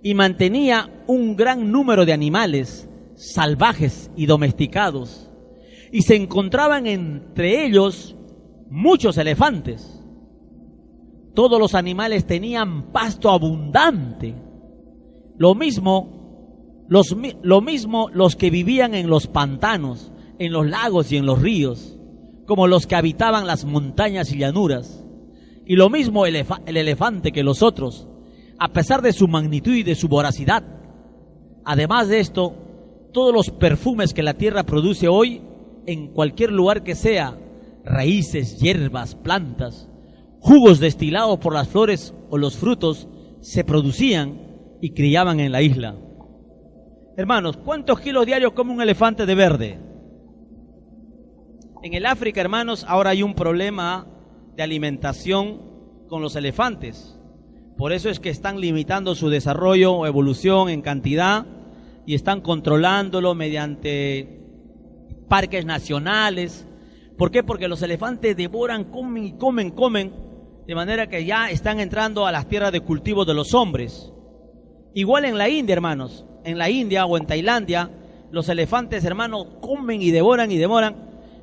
y mantenía un gran número de animales salvajes y domesticados, y se encontraban entre ellos muchos elefantes. Todos los animales tenían pasto abundante. Lo mismo los que vivían en los pantanos, en los lagos y en los ríos, como los que habitaban las montañas y llanuras. Y lo mismo el elefante que los otros, a pesar de su magnitud y de su voracidad. Además de esto, todos los perfumes que la tierra produce hoy, en cualquier lugar que sea, raíces, hierbas, plantas, jugos destilados por las flores o los frutos, se producían y criaban en la isla. Hermanos, ¿cuántos kilos diarios come un elefante de verde? En el África, hermanos, ahora hay un problema de alimentación con los elefantes. Por eso es que están limitando su desarrollo o evolución en cantidad y están controlándolo mediante parques nacionales. ¿Por qué? Porque los elefantes devoran, comen y comen, de manera que ya están entrando a las tierras de cultivo de los hombres. Igual en la India, hermanos, en la India o en Tailandia, los elefantes, hermanos, comen y devoran,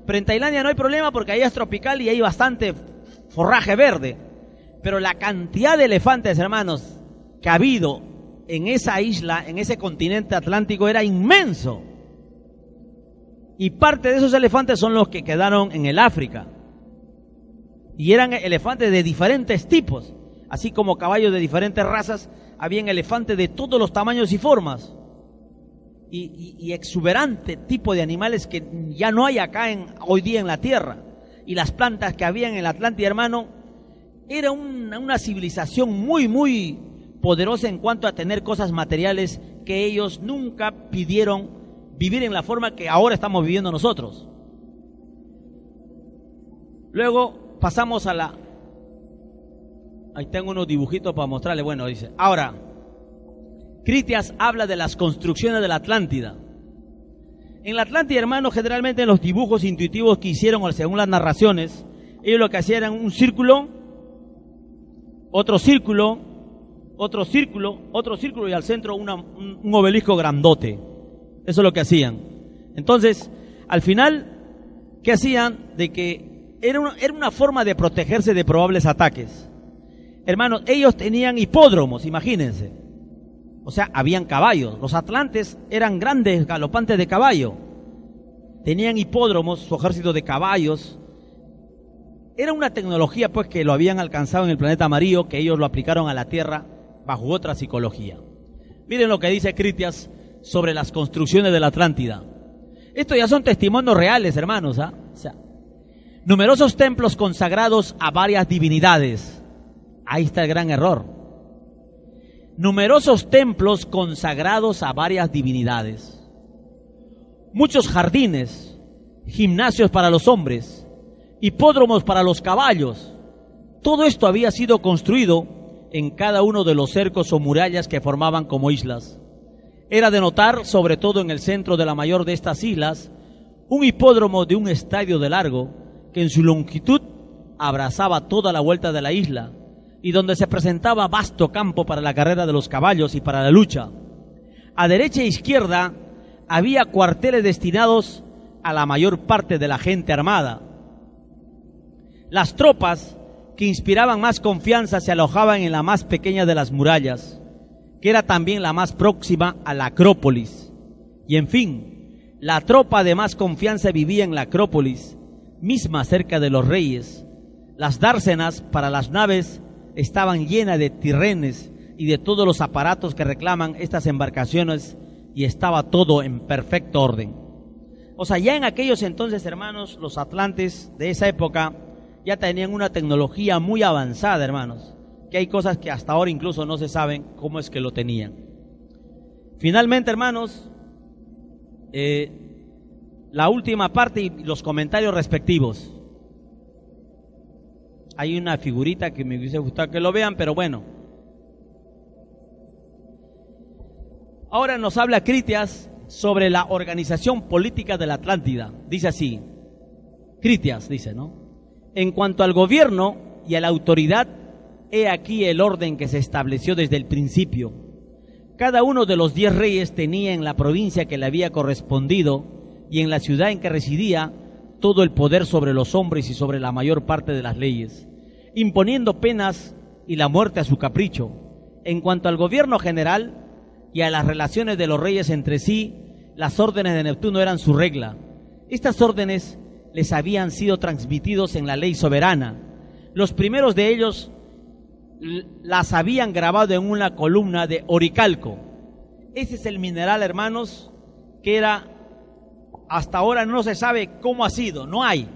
pero en Tailandia no hay problema porque ahí es tropical y hay bastante forraje verde. Pero la cantidad de elefantes, hermanos, que ha habido en esa isla, en ese continente atlántico, era inmenso. Y parte de esos elefantes son los que quedaron en el África. Y eran elefantes de diferentes tipos. Así como caballos de diferentes razas, habían elefantes de todos los tamaños y formas. Y exuberante tipo de animales que ya no hay acá hoy día en la tierra. Y las plantas que había en el Atlántida, hermano, era una civilización muy poderosa en cuanto a tener cosas materiales que ellos nunca pidieron vivir en la forma que ahora estamos viviendo nosotros. Luego pasamos a la... Ahí tengo unos dibujitos para mostrarles. Bueno, dice, ahora, Critias habla de las construcciones de la Atlántida. En la Atlántida, hermanos, generalmente en los dibujos intuitivos que hicieron, o según las narraciones, ellos lo que hacían era un círculo, otro círculo, otro círculo, otro círculo y al centro un obelisco grandote. Eso es lo que hacían. Entonces, al final, ¿qué hacían? De que era una forma de protegerse de probables ataques. Hermanos, ellos tenían hipódromos, imagínense. O sea, habían caballos. Los atlantes eran grandes galopantes de caballo. Tenían hipódromos, su ejército de caballos. Era una tecnología pues que lo habían alcanzado en el planeta amarillo, que ellos lo aplicaron a la Tierra bajo otra psicología. Miren lo que dice Critias sobre las construcciones de la Atlántida. Estos ya son testimonios reales, hermanos, ¿ah? O sea, numerosos templos consagrados a varias divinidades. Ahí está el gran error. Numerosos templos consagrados a varias divinidades. Muchos jardines, gimnasios para los hombres, hipódromos para los caballos. Todo esto había sido construido en cada uno de los cercos o murallas que formaban como islas. Era de notar, sobre todo en el centro de la mayor de estas islas, un hipódromo de un estadio de largo que en su longitud abrazaba toda la vuelta de la isla y donde se presentaba vasto campo para la carrera de los caballos y para la lucha. A derecha e izquierda había cuarteles destinados a la mayor parte de la gente armada. Las tropas que inspiraban más confianza se alojaban en la más pequeña de las murallas, que era también la más próxima a la Acrópolis. Y en fin, la tropa de más confianza vivía en la Acrópolis, misma cerca de los reyes. Las dársenas para las naves estaban llenas de tirrenes y de todos los aparatos que reclaman estas embarcaciones, y estaba todo en perfecto orden. O sea, ya en aquellos entonces, hermanos, los atlantes de esa época ya tenían una tecnología muy avanzada, hermanos, que hay cosas que hasta ahora incluso no se saben cómo es que lo tenían. Finalmente, hermanos, la última parte y los comentarios respectivos. Hay una figurita que me hubiese gustado que lo vean, pero bueno. Ahora nos habla Critias sobre la organización política de la Atlántida. Dice así, Critias dice, ¿no? En cuanto al gobierno y a la autoridad, he aquí el orden que se estableció desde el principio. Cada uno de los 10 reyes tenía en la provincia que le había correspondido y en la ciudad en que residía todo el poder sobre los hombres y sobre la mayor parte de las leyes, imponiendo penas y la muerte a su capricho. En cuanto al gobierno general y a las relaciones de los reyes entre sí, las órdenes de Neptuno eran su regla. Estas órdenes les habían sido transmitidos en la ley soberana. Los primeros de ellos las habían grabado en una columna de oricalco. Ese es el mineral, hermanos, que era, hasta ahora no se sabe cómo ha sido, no hay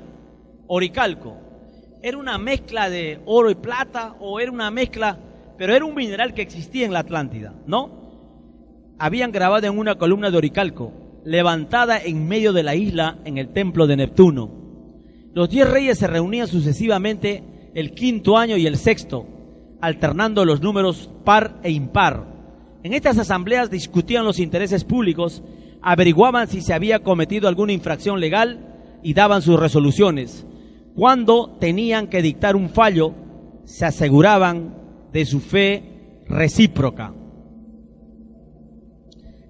oricalco. Era una mezcla de oro y plata, o era una mezcla, pero era un mineral que existía en la Atlántida, ¿no? Habían grabado en una columna de oricalco, levantada en medio de la isla en el templo de Neptuno. Los 10 reyes se reunían sucesivamente el 5º año y el 6º, alternando los números par e impar. En estas asambleas discutían los intereses públicos, averiguaban si se había cometido alguna infracción legal y daban sus resoluciones. Cuando tenían que dictar un fallo, se aseguraban de su fe recíproca.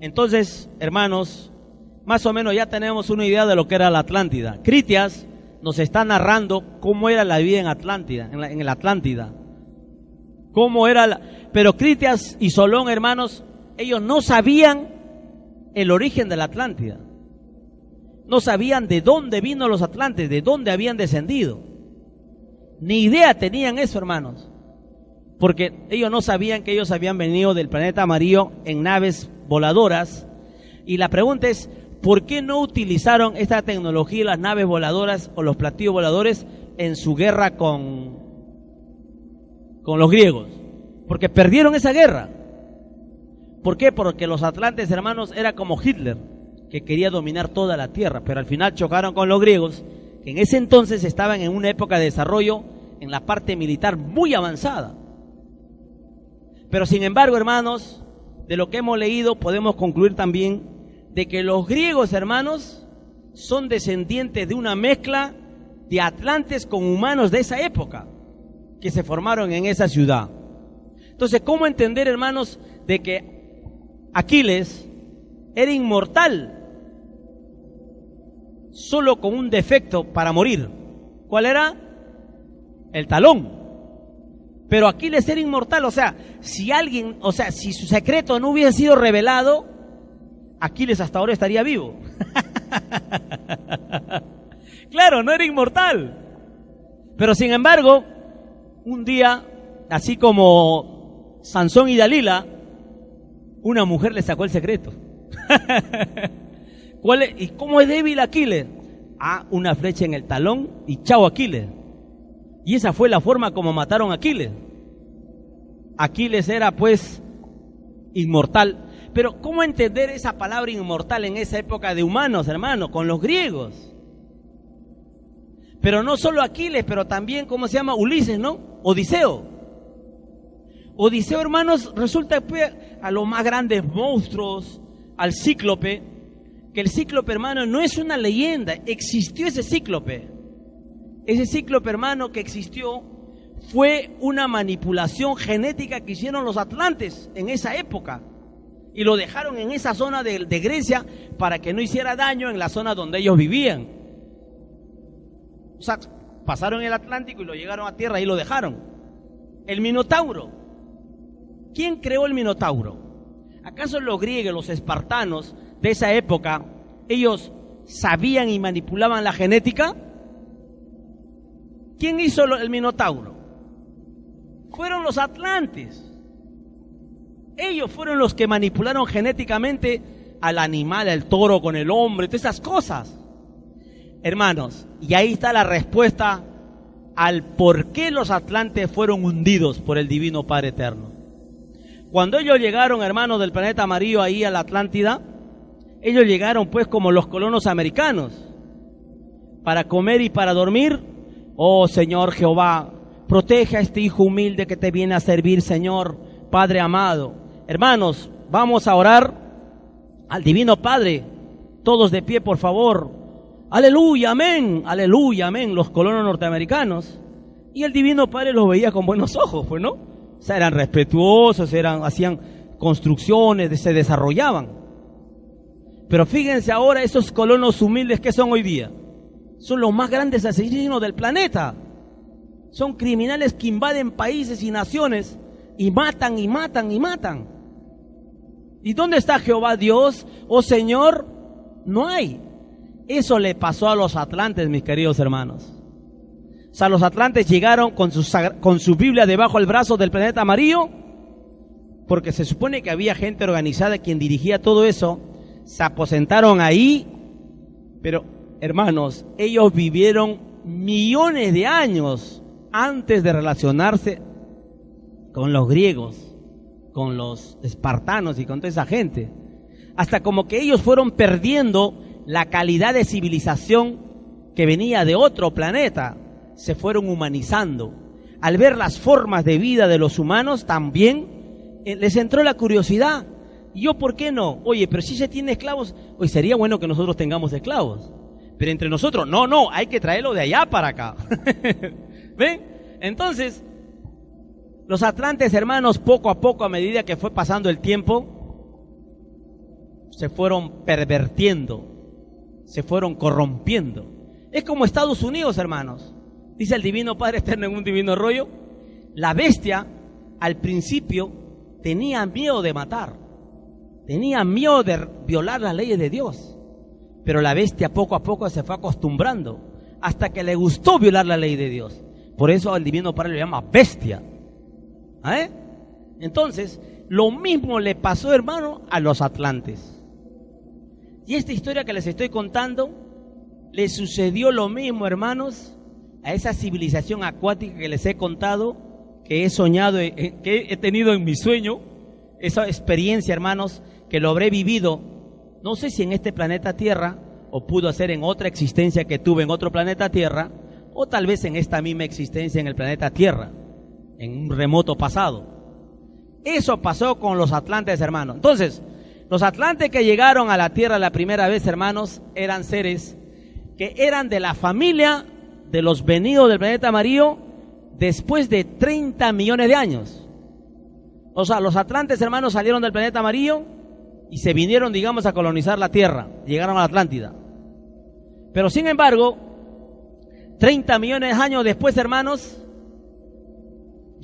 Entonces, hermanos, más o menos ya tenemos una idea de lo que era la Atlántida. Critias nos está narrando cómo era la vida en Atlántida, en la Atlántida. Cómo era Pero Critias y Solón, hermanos, ellos no sabían el origen de la Atlántida. No sabían de dónde vino los atlantes, de dónde habían descendido. Ni idea tenían eso, hermanos. Porque ellos no sabían que ellos habían venido del planeta amarillo en naves voladoras. Y la pregunta es, ¿por qué no utilizaron esta tecnología, las naves voladoras o los platillos voladores, en su guerra con con los griegos, porque perdieron esa guerra. ¿Por qué? Porque los atlantes, hermanos, era como Hitler, que quería dominar toda la tierra, pero al final chocaron con los griegos, que en ese entonces estaban en una época de desarrollo en la parte militar muy avanzada. Pero sin embargo, hermanos, de lo que hemos leído podemos concluir también de que los griegos, hermanos, son descendientes de una mezcla de atlantes con humanos de esa época que se formaron en esa ciudad. Entonces, ¿cómo entender, hermanos, de que Aquiles era inmortal solo con un defecto para morir? ¿Cuál era? El talón. Pero Aquiles era inmortal, o sea, si su secreto no hubiese sido revelado, Aquiles hasta ahora estaría vivo. Claro, no era inmortal. Pero sin embargo, un día, así como Sansón y Dalila, una mujer le sacó el secreto. ¿Y cómo es débil Aquiles? Una flecha en el talón y chao Aquiles. Y esa fue la forma como mataron a Aquiles. Aquiles era pues inmortal. Pero ¿cómo entender esa palabra inmortal en esa época de humanos, hermano? Con los griegos. Pero no solo Aquiles, pero también, ¿cómo se llama? Ulises, ¿no? Odiseo. Odiseo, hermanos, resulta a los más grandes monstruos, al cíclope, que el cíclope, hermano, no es una leyenda, existió ese cíclope. Ese cíclope, hermano, que existió fue una manipulación genética que hicieron los atlantes en esa época. Y lo dejaron en esa zona de Grecia para que no hiciera daño en la zona donde ellos vivían. O sea, pasaron el Atlántico y lo llegaron a tierra y lo dejaron. El Minotauro. ¿Quién creó el Minotauro? ¿Acaso los griegos, los espartanos de esa época, ellos sabían y manipulaban la genética? ¿Quién hizo el Minotauro? Fueron los atlantes. Ellos fueron los que manipularon genéticamente al animal, al toro con el hombre, todas esas cosas. Hermanos, y ahí está la respuesta al por qué los atlantes fueron hundidos por el Divino Padre Eterno. Cuando ellos llegaron, hermanos, del planeta amarillo ahí a la Atlántida, ellos llegaron pues como los colonos americanos, para comer y para dormir. Oh Señor Jehová, protege a este hijo humilde que te viene a servir, Señor, Padre amado. Hermanos, vamos a orar al Divino Padre, todos de pie, por favor. Aleluya, amén, los colonos norteamericanos. Y el Divino Padre los veía con buenos ojos, pues, ¿no? O sea, eran respetuosos, hacían construcciones, se desarrollaban. Pero fíjense ahora esos colonos humildes que son hoy día. Son los más grandes asesinos del planeta. Son criminales que invaden países y naciones y matan y matan y matan. ¿Y dónde está Jehová Dios? Oh Señor, no hay. Eso le pasó a los atlantes, mis queridos hermanos. O sea, los atlantes llegaron con su Biblia debajo del brazo del planeta amarillo, porque se supone que había gente organizada quien dirigía todo eso. Se aposentaron ahí, pero hermanos, ellos vivieron millones de años antes de relacionarse con los griegos, con los espartanos y con toda esa gente. Hasta como que ellos fueron perdiendo la calidad de civilización que venía de otro planeta, se fueron humanizando. Al ver las formas de vida de los humanos también les entró la curiosidad. ¿Y yo por qué no? Oye, pero si se tiene esclavos, hoy sería bueno que nosotros tengamos esclavos. Pero entre nosotros, no, hay que traerlo de allá para acá. ¿Ven? Entonces, los atlantes, hermanos, poco a poco, a medida que fue pasando el tiempo, se fueron pervertiendo, se fueron corrompiendo. Es como Estados Unidos, hermanos. Dice el Divino Padre Eterno en un divino rollo, la bestia al principio tenía miedo de matar, tenía miedo de violar las leyes de Dios, pero la bestia poco a poco se fue acostumbrando hasta que le gustó violar la ley de Dios. Por eso el Divino Padre lo llama bestia. Entonces, lo mismo le pasó, hermano, a los atlantes. Y esta historia que les estoy contando, le sucedió lo mismo, hermanos, a esa civilización acuática que les he contado, que he soñado, que he tenido en mi sueño, esa experiencia, hermanos, que lo habré vivido, no sé si en este planeta Tierra, o pudo ser en otra existencia que tuve en otro planeta Tierra, o tal vez en esta misma existencia en el planeta Tierra, en un remoto pasado. Eso pasó con los atlantes, hermanos. Entonces, los atlantes que llegaron a la Tierra la primera vez, hermanos, eran seres que eran de la familia de los venidos del planeta amarillo después de 30 millones de años. O sea, los atlantes, hermanos, salieron del planeta amarillo y se vinieron, digamos, a colonizar la Tierra. Llegaron a la Atlántida. Pero, sin embargo, 30 millones de años después, hermanos,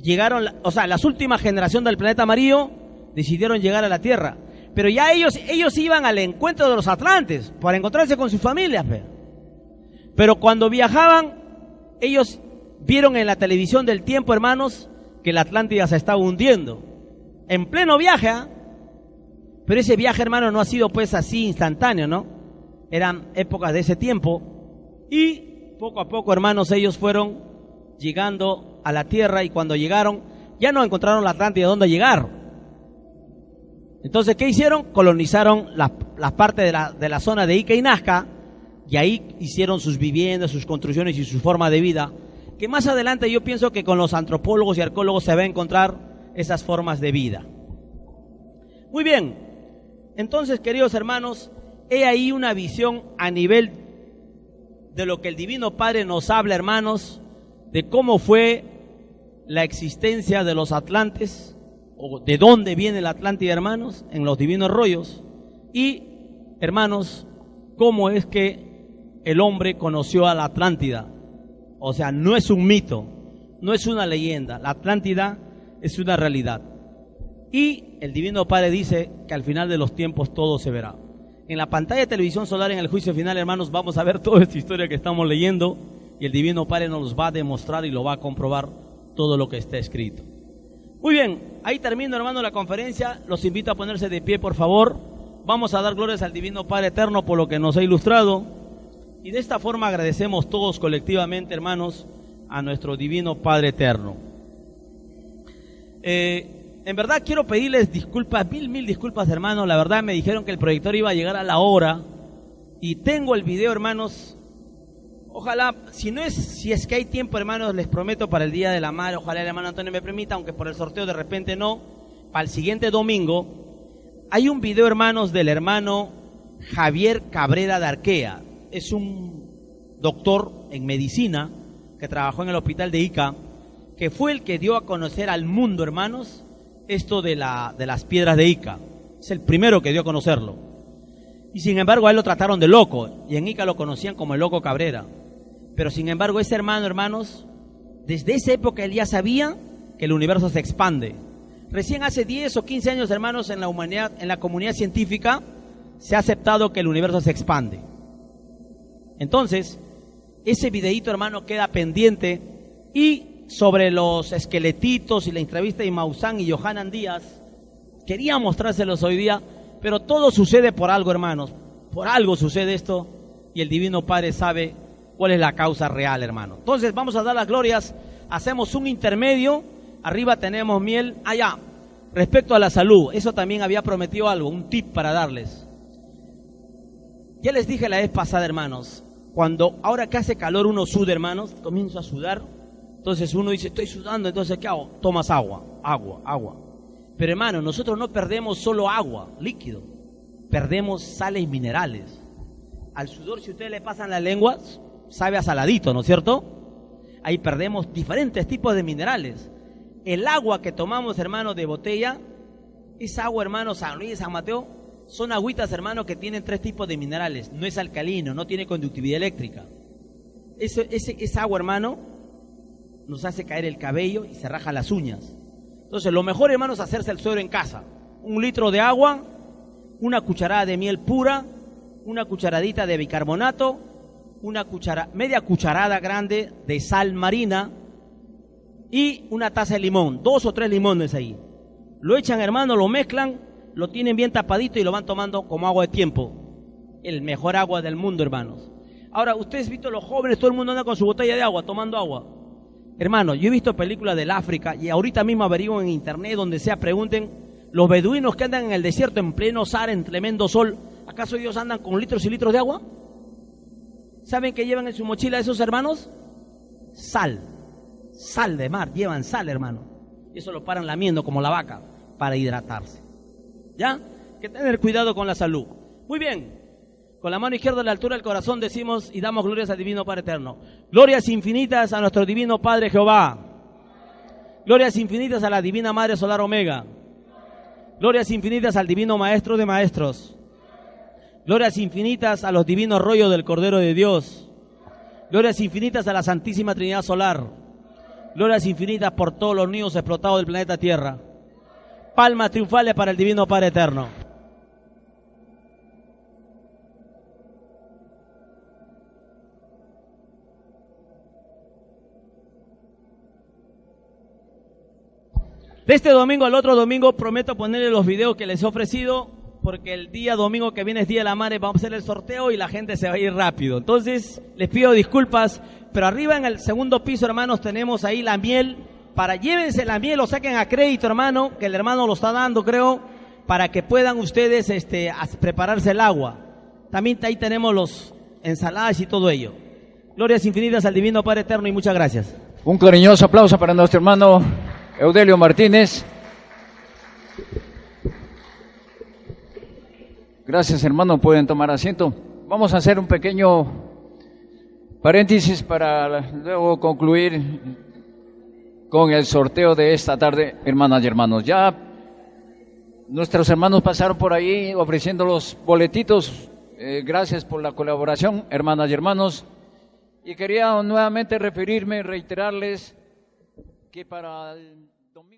llegaron, o sea, las últimas generaciones del planeta amarillo decidieron llegar a la Tierra. Pero ya ellos iban al encuentro de los atlantes para encontrarse con sus familias. Pero cuando viajaban, ellos vieron en la televisión del tiempo, hermanos, que la Atlántida se estaba hundiendo. En pleno viaje, ¿eh? Pero ese viaje, hermano, no ha sido pues así instantáneo, ¿no? Eran épocas de ese tiempo. Y poco a poco, hermanos, ellos fueron llegando a la Tierra, y cuando llegaron, ya no encontraron la Atlántida donde llegar. Entonces, ¿qué hicieron? Colonizaron las partes de la zona de Ica y Nazca, y ahí hicieron sus viviendas, sus construcciones y su forma de vida, que más adelante yo pienso que con los antropólogos y arqueólogos se va a encontrar esas formas de vida. Muy bien, entonces, queridos hermanos, he ahí una visión a nivel de lo que el Divino Padre nos habla, hermanos, de cómo fue la existencia de los atlantes, o de dónde viene la Atlántida, hermanos, en los divinos rollos, y, hermanos, cómo es que el hombre conoció a la Atlántida. O sea, no es un mito, no es una leyenda, la Atlántida es una realidad. Y el Divino Padre dice que al final de los tiempos todo se verá. En la pantalla de televisión solar, en el juicio final, hermanos, vamos a ver toda esta historia que estamos leyendo, y el Divino Padre nos va a demostrar y lo va a comprobar todo lo que está escrito. Muy bien, ahí termino, hermano, la conferencia. Los invito a ponerse de pie, por favor. Vamos a dar glorias al Divino Padre Eterno por lo que nos ha ilustrado. Y de esta forma agradecemos todos colectivamente, hermanos, a nuestro Divino Padre Eterno. En verdad quiero pedirles disculpas, mil disculpas, hermanos. La verdad me dijeron que el proyector iba a llegar a la hora. Y tengo el video, hermanos. Ojalá, si es que hay tiempo, hermanos, les prometo para el Día de la Madre, ojalá el hermano Antonio me permita, aunque por el sorteo de repente no, para el siguiente domingo, hay un video, hermanos, del hermano Javier Cabrera de Arquea. Es un doctor en medicina que trabajó en el hospital de Ica, que fue el que dio a conocer al mundo, hermanos, esto de las piedras de Ica. Es el primero que dio a conocerlo. Y sin embargo a él lo trataron de loco, y en Ica lo conocían como el loco Cabrera. Pero sin embargo ese hermano, hermanos, desde esa época él ya sabía que el universo se expande. Recién hace 10 o 15 años, hermanos, en la humanidad, en la comunidad científica, se ha aceptado que el universo se expande. Entonces, ese videíto, hermano, queda pendiente. Y sobre los esqueletitos y la entrevista de Maussan y Johanan Díaz, quería mostrárselos hoy día, pero todo sucede por algo, hermanos. Por algo sucede esto, y el Divino Padre sabe cuál es la causa real, hermano. Entonces vamos a dar las glorias, hacemos un intermedio, arriba tenemos miel, allá, respecto a la salud, eso también había prometido algo, un tip para darles. Ya les dije la vez pasada, hermanos, ahora que hace calor uno suda, hermanos, comienzo a sudar, entonces uno dice, estoy sudando, entonces ¿qué hago? Tomas agua. Pero hermano, nosotros no perdemos solo agua, líquido, perdemos sales minerales. Al sudor, si ustedes le pasan la lengua, sabe a saladito, ¿no es cierto? Ahí perdemos diferentes tipos de minerales. El agua que tomamos, hermanos, de botella, esa agua, hermanos, San Luis y San Mateo, son agüitas, hermanos, que tienen 3 tipos de minerales. No es alcalino, no tiene conductividad eléctrica. Esa agua, hermano, nos hace caer el cabello y se raja las uñas. Entonces, lo mejor, hermanos, es hacerse el suero en casa. 1 litro de agua, una cucharada de miel pura, una cucharadita de bicarbonato, media cucharada grande de sal marina y una taza de limón, 2 o 3 limones ahí. Lo echan, hermano, lo mezclan, lo tienen bien tapadito y lo van tomando como agua de tiempo. El mejor agua del mundo, hermanos. Ahora, ustedes visto los jóvenes, todo el mundo anda con su botella de agua, tomando agua. Hermano, yo he visto películas del África y ahorita mismo averiguo en internet, donde sea, pregunten, los beduinos que andan en el desierto en pleno Sahara, en tremendo sol, ¿acaso ellos andan con litros y litros de agua? ¿Saben qué llevan en su mochila esos hermanos? Sal de mar, llevan sal, hermano. Y eso lo paran lamiendo como la vaca para hidratarse. ¿Ya? Hay que tener cuidado con la salud. Muy bien. Con la mano izquierda a la altura del corazón decimos y damos glorias al Divino Padre Eterno. Glorias infinitas a nuestro Divino Padre Jehová. Glorias infinitas a la Divina Madre Solar Omega. Glorias infinitas al Divino Maestro de Maestros. Glorias infinitas a los divinos rollos del Cordero de Dios. Glorias infinitas a la Santísima Trinidad Solar. Glorias infinitas por todos los niños explotados del planeta Tierra. Palmas triunfales para el Divino Padre Eterno. De este domingo al otro domingo prometo ponerle los videos que les he ofrecido, porque el día domingo que viene es Día de la Madre, vamos a hacer el sorteo y la gente se va a ir rápido. Entonces, les pido disculpas, pero arriba en el segundo piso, hermanos, tenemos ahí la miel. Llévense la miel, lo saquen a crédito, hermano, que el hermano lo está dando, creo, para que puedan ustedes prepararse el agua. También ahí tenemos los ensaladas y todo ello. Glorias infinitas al Divino Padre Eterno y muchas gracias. Un cariñoso aplauso para nuestro hermano Eudelio Martínez. Gracias, hermano, pueden tomar asiento. Vamos a hacer un pequeño paréntesis para luego concluir con el sorteo de esta tarde, hermanas y hermanos. Ya nuestros hermanos pasaron por ahí ofreciendo los boletitos. Gracias por la colaboración, hermanas y hermanos. Y quería nuevamente reiterarles que para el